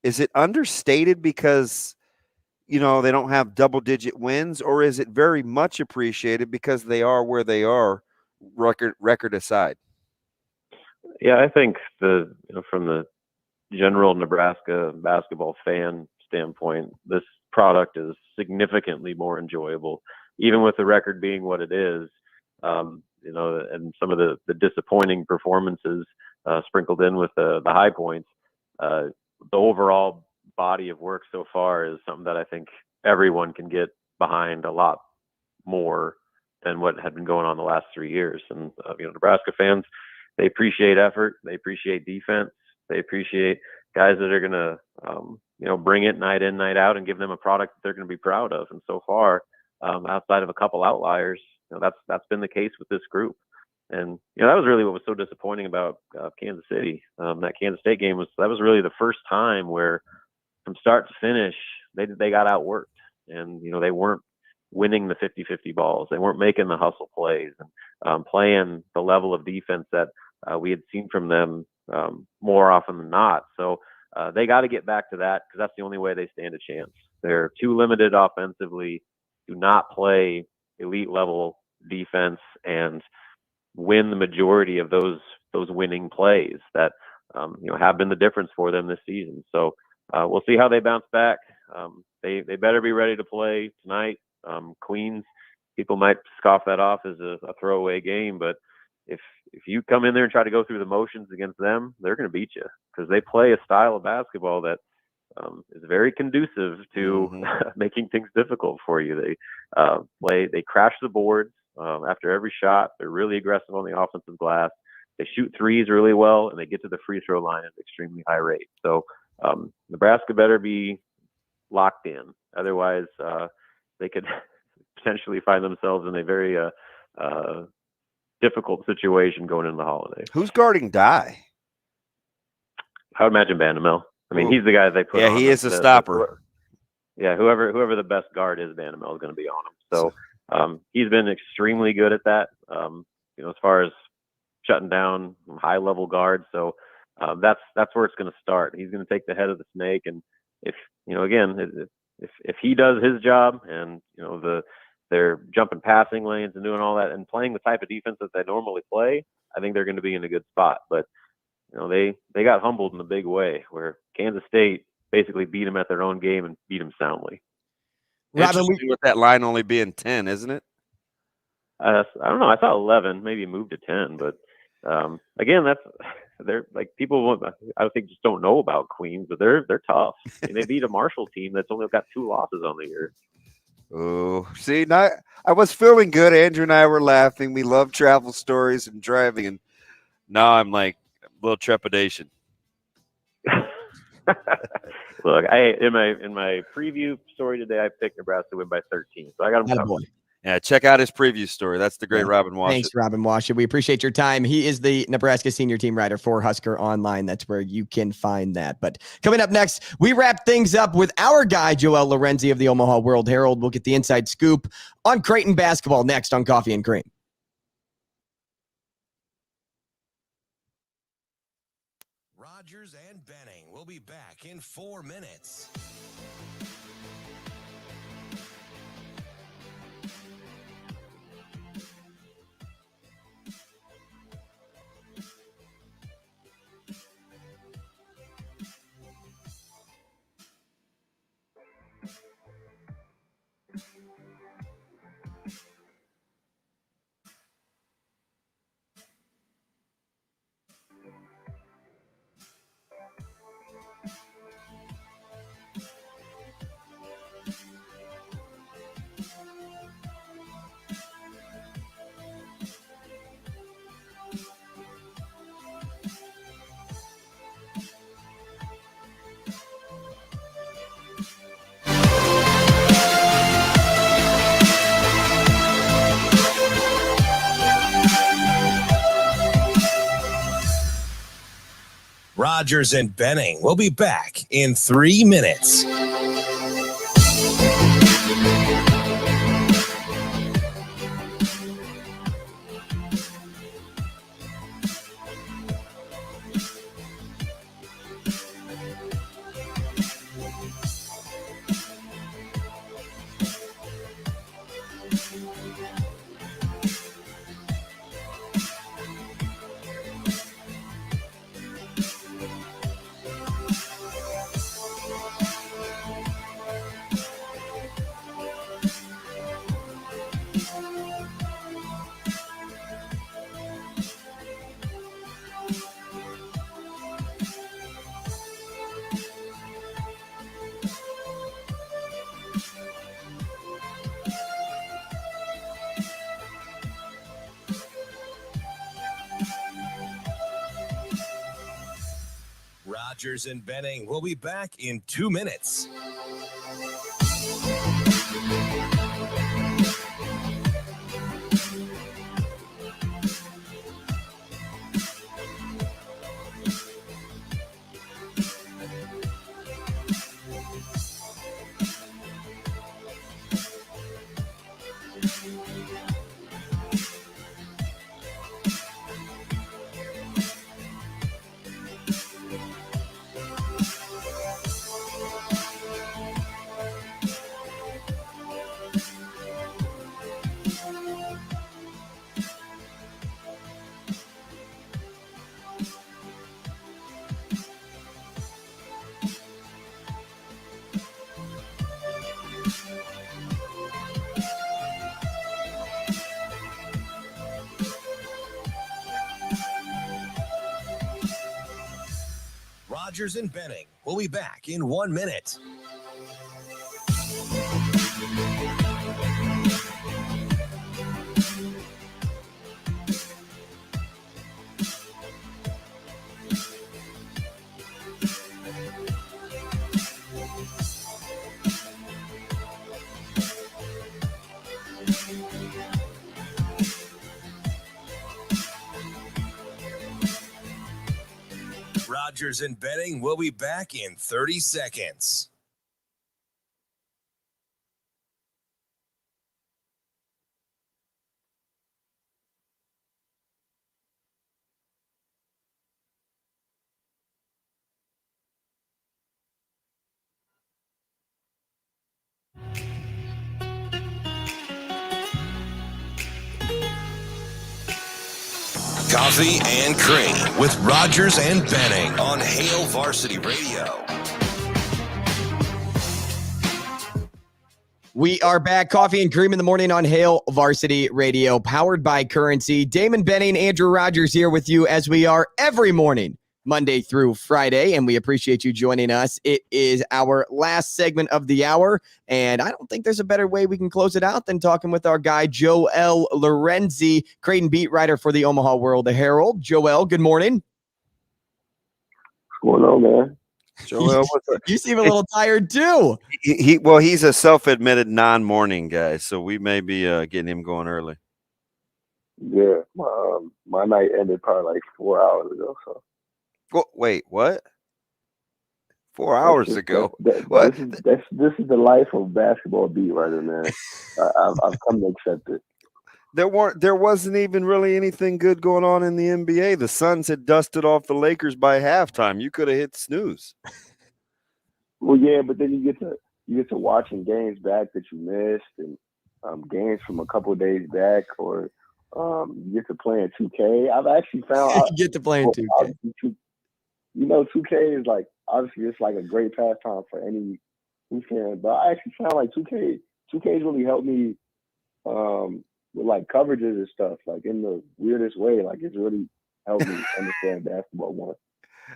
[SPEAKER 5] Is it understated because they don't have double-digit wins, or is it very much appreciated because they are where they are, record aside?
[SPEAKER 8] Yeah, I think from the general Nebraska basketball fan standpoint, this product is significantly more enjoyable, even with the record being what it is. And some of the disappointing performances sprinkled in with the high points. The overall body of work so far is something that I think everyone can get behind a lot more than what had been going on the last 3 years. And Nebraska fans, they appreciate effort, they appreciate defense, they appreciate guys that are going to bring it night in, night out, and give them a product that they're going to be proud of. And so far, outside of a couple outliers, that's been the case with this group. And that was really what was so disappointing about Kansas City. That Kansas State game was really the first time where, from start to finish, they got outworked, and they weren't winning the 50-50 balls. They weren't making the hustle plays and playing the level of defense that we had seen from them more often than not. So they got to get back to that, because that's the only way they stand a chance. They're too limited offensively, do not play elite level defense and win the majority of those winning plays that have been the difference for them this season. So we'll see how they bounce back. They better be ready to play tonight. Queens, people might scoff that off as a throwaway game, but if you come in there and try to go through the motions against them, they're going to beat you, because they play a style of basketball that is very conducive to making things difficult for you. They crash the boards after every shot. They're really aggressive on the offensive glass. They shoot threes really well, and they get to the free throw line at an extremely high rate. So Nebraska better be locked in. Otherwise, they could potentially find themselves in a very difficult situation going into the holidays.
[SPEAKER 5] Who's guarding Dye?
[SPEAKER 8] I would imagine Bandamel. I mean, he's the guy they put on.
[SPEAKER 5] Yeah, he is a stopper.
[SPEAKER 8] Whoever the best guard is, Bandamel is going to be on him. So he's been extremely good at that, as far as shutting down high-level guards. So that's where it's going to start. He's going to take the head of the snake, and if he does his job, and the they're jumping passing lanes and doing all that and playing the type of defense that they normally play, I think they're going to be in a good spot. But they got humbled in a big way, where Kansas State basically beat them at their own game and beat them soundly.
[SPEAKER 4] Robin,
[SPEAKER 5] Interesting with that line only being 10, isn't it?
[SPEAKER 8] I don't know. I thought 11, maybe moved to 10, but again, they're like people. I think just don't know about Queens, but they're tough. I mean, they beat a Marshall team that's only got 2 losses on the year.
[SPEAKER 5] Oh, see, now I was feeling good. Andrew and I were laughing. We love travel stories and driving, and now I'm like a little trepidation.
[SPEAKER 8] Look, in my preview story today, I picked Nebraska to win by 13, so I got them covered.
[SPEAKER 5] Yeah, check out his preview story. That's the great Robin Washut.
[SPEAKER 4] Thanks, Robin Washut. We appreciate your time. He is the Nebraska senior team writer for Husker Online. That's where you can find that. But coming up next, we wrap things up with our guy, Joel Lorenzi of the Omaha World-Herald. We'll get the inside scoop on Creighton basketball next on Coffee and Cream.
[SPEAKER 1] Rogers and Benning will be back in 4 minutes. Rogers and Benning will be back in 3 minutes. Rogers and Benning will be back in 2 minutes. Rogers and Benning will be back in 1 minute. Rogers and Benning will be back in 30 seconds. Coffee and Cream with Rogers and Benning on Hail Varsity Radio.
[SPEAKER 4] We are back. Coffee and Cream in the morning on Hail Varsity Radio, powered by Currency. Damon Benning, Andrew Rogers here with you as we are every morning, Monday through Friday, and we appreciate you joining us. It is our last segment of the hour, and I don't think there's a better way we can close it out than talking with our guy, Joel Lorenzi, Creighton beat writer for the Omaha World-Herald. Joel, good morning.
[SPEAKER 9] What's going on, man?
[SPEAKER 5] Joel,
[SPEAKER 4] you seem a little tired too.
[SPEAKER 5] He's a self-admitted non-morning guy, so we may be getting him going early.
[SPEAKER 9] Yeah, my night ended probably like 4 hours ago. So.
[SPEAKER 5] Wait, what? 4 hours ago?
[SPEAKER 9] What? This is the life of basketball beat writer, man. I've come to accept it.
[SPEAKER 5] There wasn't even really anything good going on in the NBA. The Suns had dusted off the Lakers by halftime. You could have hit snooze.
[SPEAKER 9] Well, yeah, but then you get to watching games back that you missed, and games from a couple of days back, or you get to play in 2K. I've actually found
[SPEAKER 4] you get to play in 2K.
[SPEAKER 9] 2K is like obviously it's like a great pastime for any fan, but I actually found like 2K's really helped me. With like coverages and stuff, like in the weirdest way, like it's really helped me understand basketball more.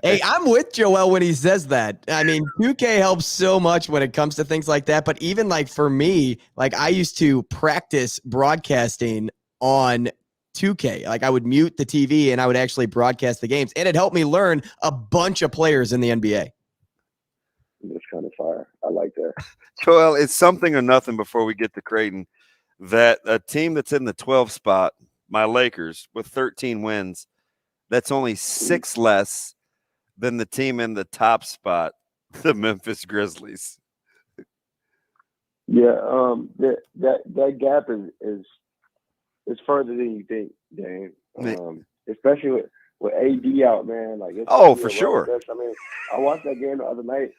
[SPEAKER 4] Hey, I'm with Joel when he says that. I mean, 2K helps so much when it comes to things like that. But even like for me, like I used to practice broadcasting on 2K. Like I would mute the TV and I would actually broadcast the games. And it helped me learn a bunch of players in the NBA.
[SPEAKER 9] It's kind of fire. I like that.
[SPEAKER 5] Joel, it's something or nothing before we get to Creighton. That a team that's in the 12th spot, my Lakers, with 13 wins, that's only 6 less than the team in the top spot, the Memphis Grizzlies.
[SPEAKER 9] Yeah, that gap is further than you think, Dane. Especially with AD out, man. Like
[SPEAKER 5] it's for sure.
[SPEAKER 9] I mean, I watched that game the other night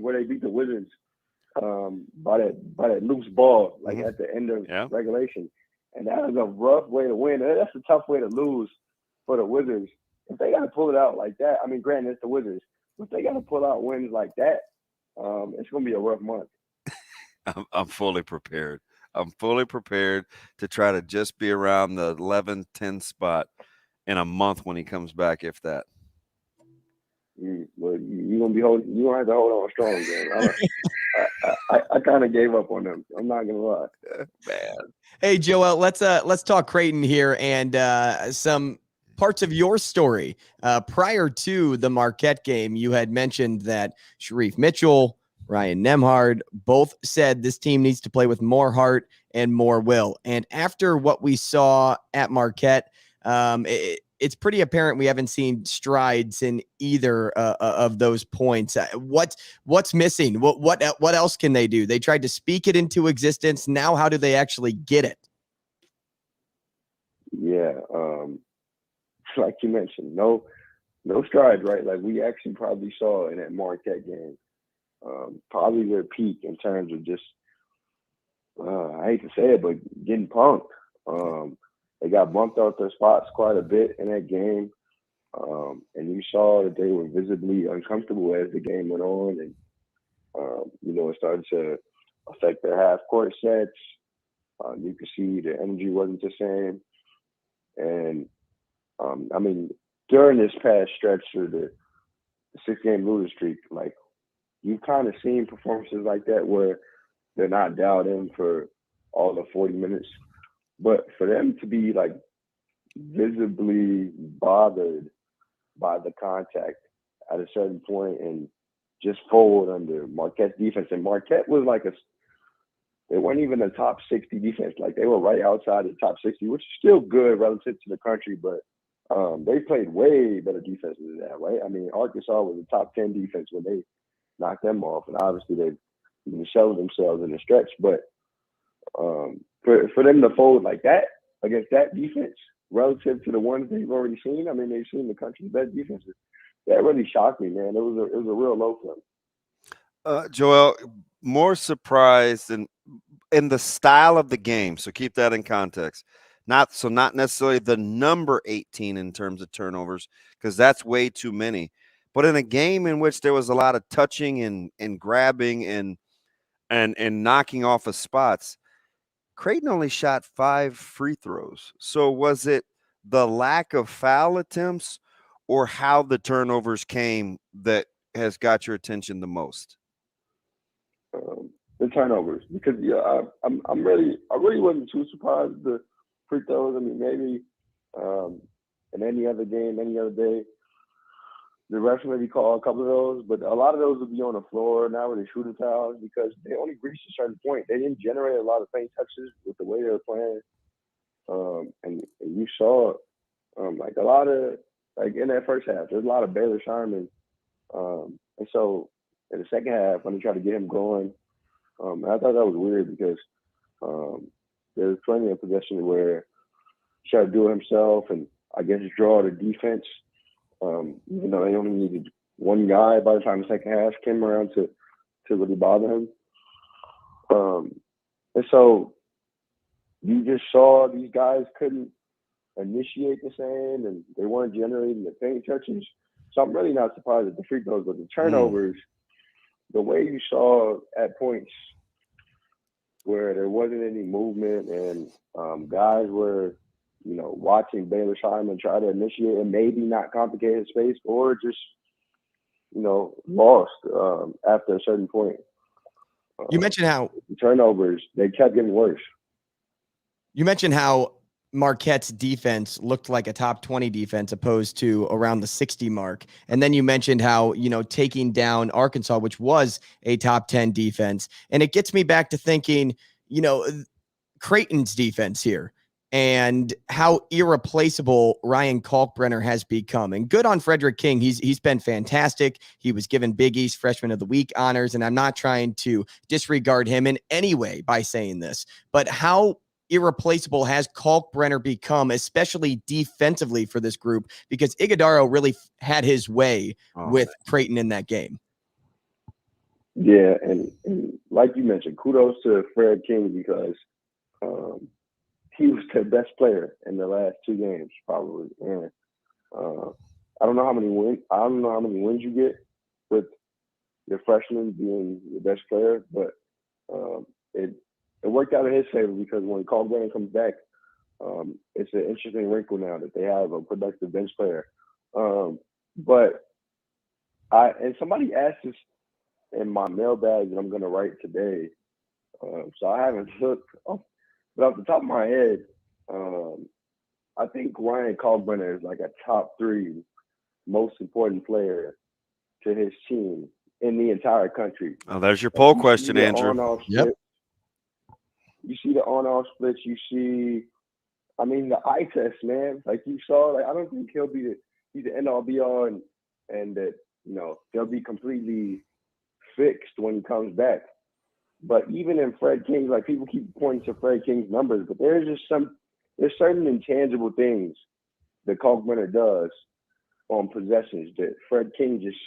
[SPEAKER 9] where they beat the Wizards. By that loose ball, like at the end of regulation. And that was a rough way to win. That's a tough way to lose for the Wizards. If they got to pull it out like that, I mean, granted, it's the Wizards. But if they got to pull out wins like that, it's going to be a rough month.
[SPEAKER 5] I'm fully prepared. I'm fully prepared to try to just be around the 11-10 spot in a month when he comes back, if that.
[SPEAKER 9] Well, you're gonna have to hold on strong, man. I kind of gave up on them. I'm not gonna lie,
[SPEAKER 4] man. Hey, Joel, let's talk Creighton here and some parts of your story. Prior to the Marquette game, you had mentioned that Sharif Mitchell, Ryan Nembhard both said this team needs to play with more heart and more will. And after what we saw at Marquette, it's pretty apparent we haven't seen strides in either of those points. What's missing? What else can they do? They tried to speak it into existence. Now, how do they actually get it?
[SPEAKER 9] Yeah, like you mentioned, no strides, right? Like we actually probably saw in that Marquette game, probably their peak in terms of just, I hate to say it, but getting punked. They got bumped out their spots quite a bit in that game. And you saw that they were visibly uncomfortable as the game went on. And, it started to affect their half-court sets. You could see the energy wasn't the same. And, during this past stretch of the 6-game losing streak, like, you've kind of seen performances like that where they're not dialed in for all the 40 minutes. But for them to be like visibly bothered by the contact at a certain point and just fold under Marquette's defense, and Marquette was like they weren't even a top 60 defense. Like they were right outside the top 60, which is still good relative to the country, but they played way better defense than that, right? I mean, Arkansas was a top 10 defense when they knocked them off, and obviously they've shown themselves in the stretch, but for them to fold like that against that defense relative to the ones they've already seen, I mean, they've seen the country's best defenses. That really shocked me, man. It was a real low for them.
[SPEAKER 5] Joel, more surprised in the style of the game, so keep that in context. Not necessarily the number 18 in terms of turnovers, because that's way too many. But in a game in which there was a lot of touching and grabbing and knocking off of spots, Creighton only shot 5 free throws. So was it the lack of foul attempts or how the turnovers came that has got your attention the most?
[SPEAKER 9] The turnovers, because I really wasn't too surprised with the free throws. I mean, maybe in any other game, any other day, the refs maybe call a couple of those, but a lot of those would be on the floor now with the shooting fouls because they only reached a certain point. They didn't generate a lot of paint touches with the way they were playing, and you saw like a lot of like in that first half, there's a lot of Baylor Sharman, and so in the second half when they tried to get him going. I thought that was weird because there's plenty of possession where he tried to do it himself and I guess draw the defense, even though they only needed one guy by the time the second half came around to really bother him. And so you just saw these guys couldn't initiate the same and they weren't generating the paint touches. So I'm really not surprised at the free throws, but the turnovers, the way you saw at points where there wasn't any movement and guys were, watching Baylor Sharman try to initiate and maybe not complicate his space or just, lost after a certain point.
[SPEAKER 4] You mentioned how
[SPEAKER 9] the turnovers, they kept getting worse.
[SPEAKER 4] You mentioned how Marquette's defense looked like a top 20 defense opposed to around the 60 mark. And then you mentioned how, taking down Arkansas, which was a top 10 defense. And it gets me back to thinking, Creighton's defense here and how irreplaceable Ryan Kalkbrenner has become. And good on Frederick King. He's been fantastic. He was given Big East Freshman of the Week honors. And I'm not trying to disregard him in any way by saying this, but how irreplaceable has Kalkbrenner become, especially defensively for this group, because Iguodaro really had his way with Creighton in that game.
[SPEAKER 9] Yeah, and like you mentioned, kudos to Fred King because he was the best player in the last 2 games, probably. And I don't know how many wins you get with your freshman being the best player, but it worked out in his favor because when Kalkbrenner comes back, it's an interesting wrinkle now that they have a productive bench player. But somebody asked this in my mailbag that I'm going to write today, so I haven't looked. But off the top of my head, I think Ryan Kalkbrenner is like a top 3 most important player to his team in the entire country.
[SPEAKER 5] Oh, there's your poll question, Andrew.
[SPEAKER 9] Yep. You see the on-off splits. You see, the eye test, man. Like you saw, I don't think he'll be the end-all be-all and that, they'll be completely fixed when he comes back. But even in Fred King, like people keep pointing to Fred King's numbers, but there's certain intangible things that Kalkbrenner does on possessions that Fred King just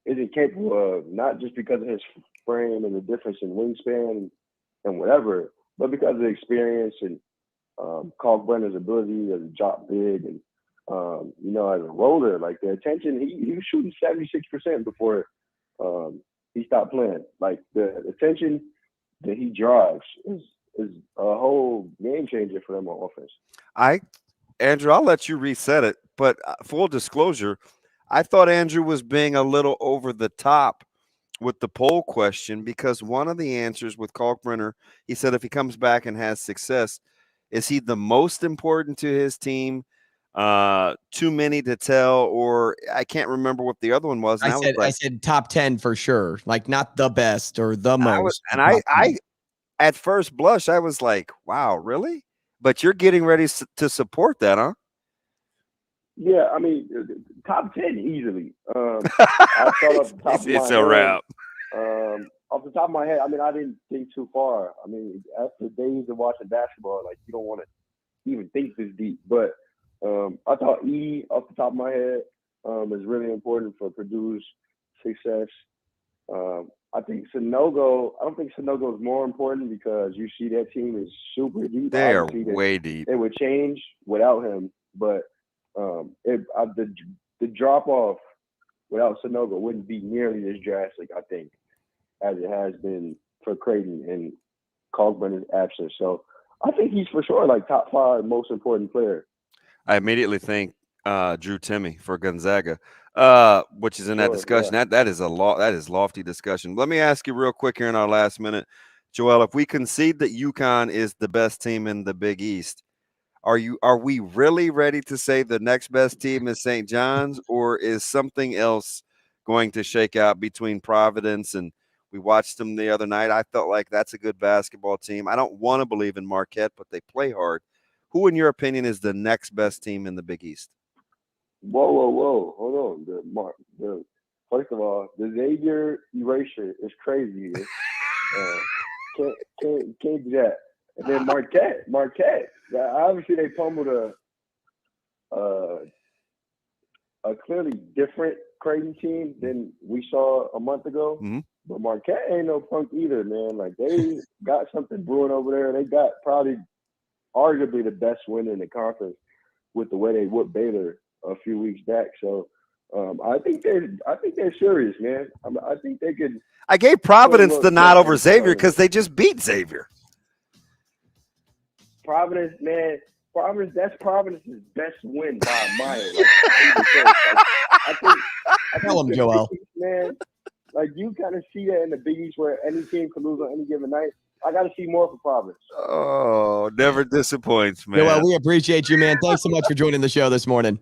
[SPEAKER 9] isn't capable of, not just because of his frame and the difference in wingspan and whatever, but because of the experience and Kalkbrenner's ability as a drop big and, as a roller, like the attention, he was shooting 76% before he stopped playing. Like the attention that he drives is a whole game changer for them on offense.
[SPEAKER 5] Andrew, I'll let you reset it, but full disclosure, I thought Andrew was being a little over the top with the poll question because one of the answers with Kalkbrenner, he said if he comes back and has success, is he the most important to his team? Too many to tell, or I can't remember what the other one was. And
[SPEAKER 4] I said top 10 for sure, like not the best or the most.
[SPEAKER 5] I at first blush, I was like, wow, really? But you're getting ready to support that, huh?
[SPEAKER 9] Yeah, top 10 easily. I thought off the top of my
[SPEAKER 5] it's a wrap.
[SPEAKER 9] Off the top of my head, I didn't think too far. After days of watching basketball, like you don't want to even think this deep. But I thought E off the top of my head is really important for Purdue's success. I think Sanogo. I don't think Sanogo is more important because you see that team is super deep.
[SPEAKER 5] They are
[SPEAKER 9] Obviously,
[SPEAKER 5] way deep.
[SPEAKER 9] It would change without him, but the drop off without Sanogo wouldn't be nearly as drastic, I think, as it has been for Creighton and Kalkbrenner's absence. So I think he's for sure like top 5 most important player.
[SPEAKER 5] I immediately think Drew Timme for Gonzaga, which is in that discussion.
[SPEAKER 9] Yeah.
[SPEAKER 5] That is lofty discussion. Let me ask you real quick here in our last minute, Joel. If we concede that UConn is the best team in the Big East, are we really ready to say the next best team is St. John's, or is something else going to shake out between Providence and we watched them the other night? I felt like that's a good basketball team. I don't want to believe in Marquette, but they play hard. Who, in your opinion, is the next best team in the Big East?
[SPEAKER 9] Whoa. Hold on. First of all, the Xavier erasure is crazy. Can't do that. And then Marquette. Obviously, they pummeled a clearly different Creighton team than we saw a month ago.
[SPEAKER 5] Mm-hmm.
[SPEAKER 9] But Marquette ain't no punk either, man. Like, they got something brewing over there. They got probably arguably the best win in the conference with the way they whooped Baylor a few weeks back. So I think they're serious, man. I think they could.
[SPEAKER 5] I gave Providence the nod over Xavier because they just beat Xavier.
[SPEAKER 9] Providence, man. That's Providence's best win by a mile. I think
[SPEAKER 4] Tell him, Joel.
[SPEAKER 9] Man, like, you kind of see that in the Big East where any team can lose on any given night. I got to see more for Providence.
[SPEAKER 5] Oh, never disappoints, man.
[SPEAKER 4] Joel, we appreciate you, man. Thanks so much for joining the show this morning.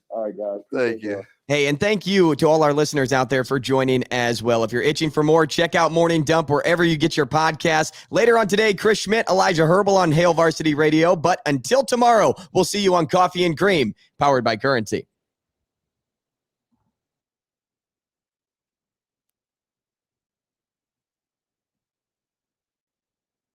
[SPEAKER 9] All right, guys.
[SPEAKER 5] Thank you.
[SPEAKER 4] Hey, and thank you to all our listeners out there for joining as well. If you're itching for more, check out Morning Dump wherever you get your podcasts. Later on today, Chris Schmidt, Elijah Herbal on Hail Varsity Radio. But until tomorrow, we'll see you on Coffee and Cream, powered by Currency.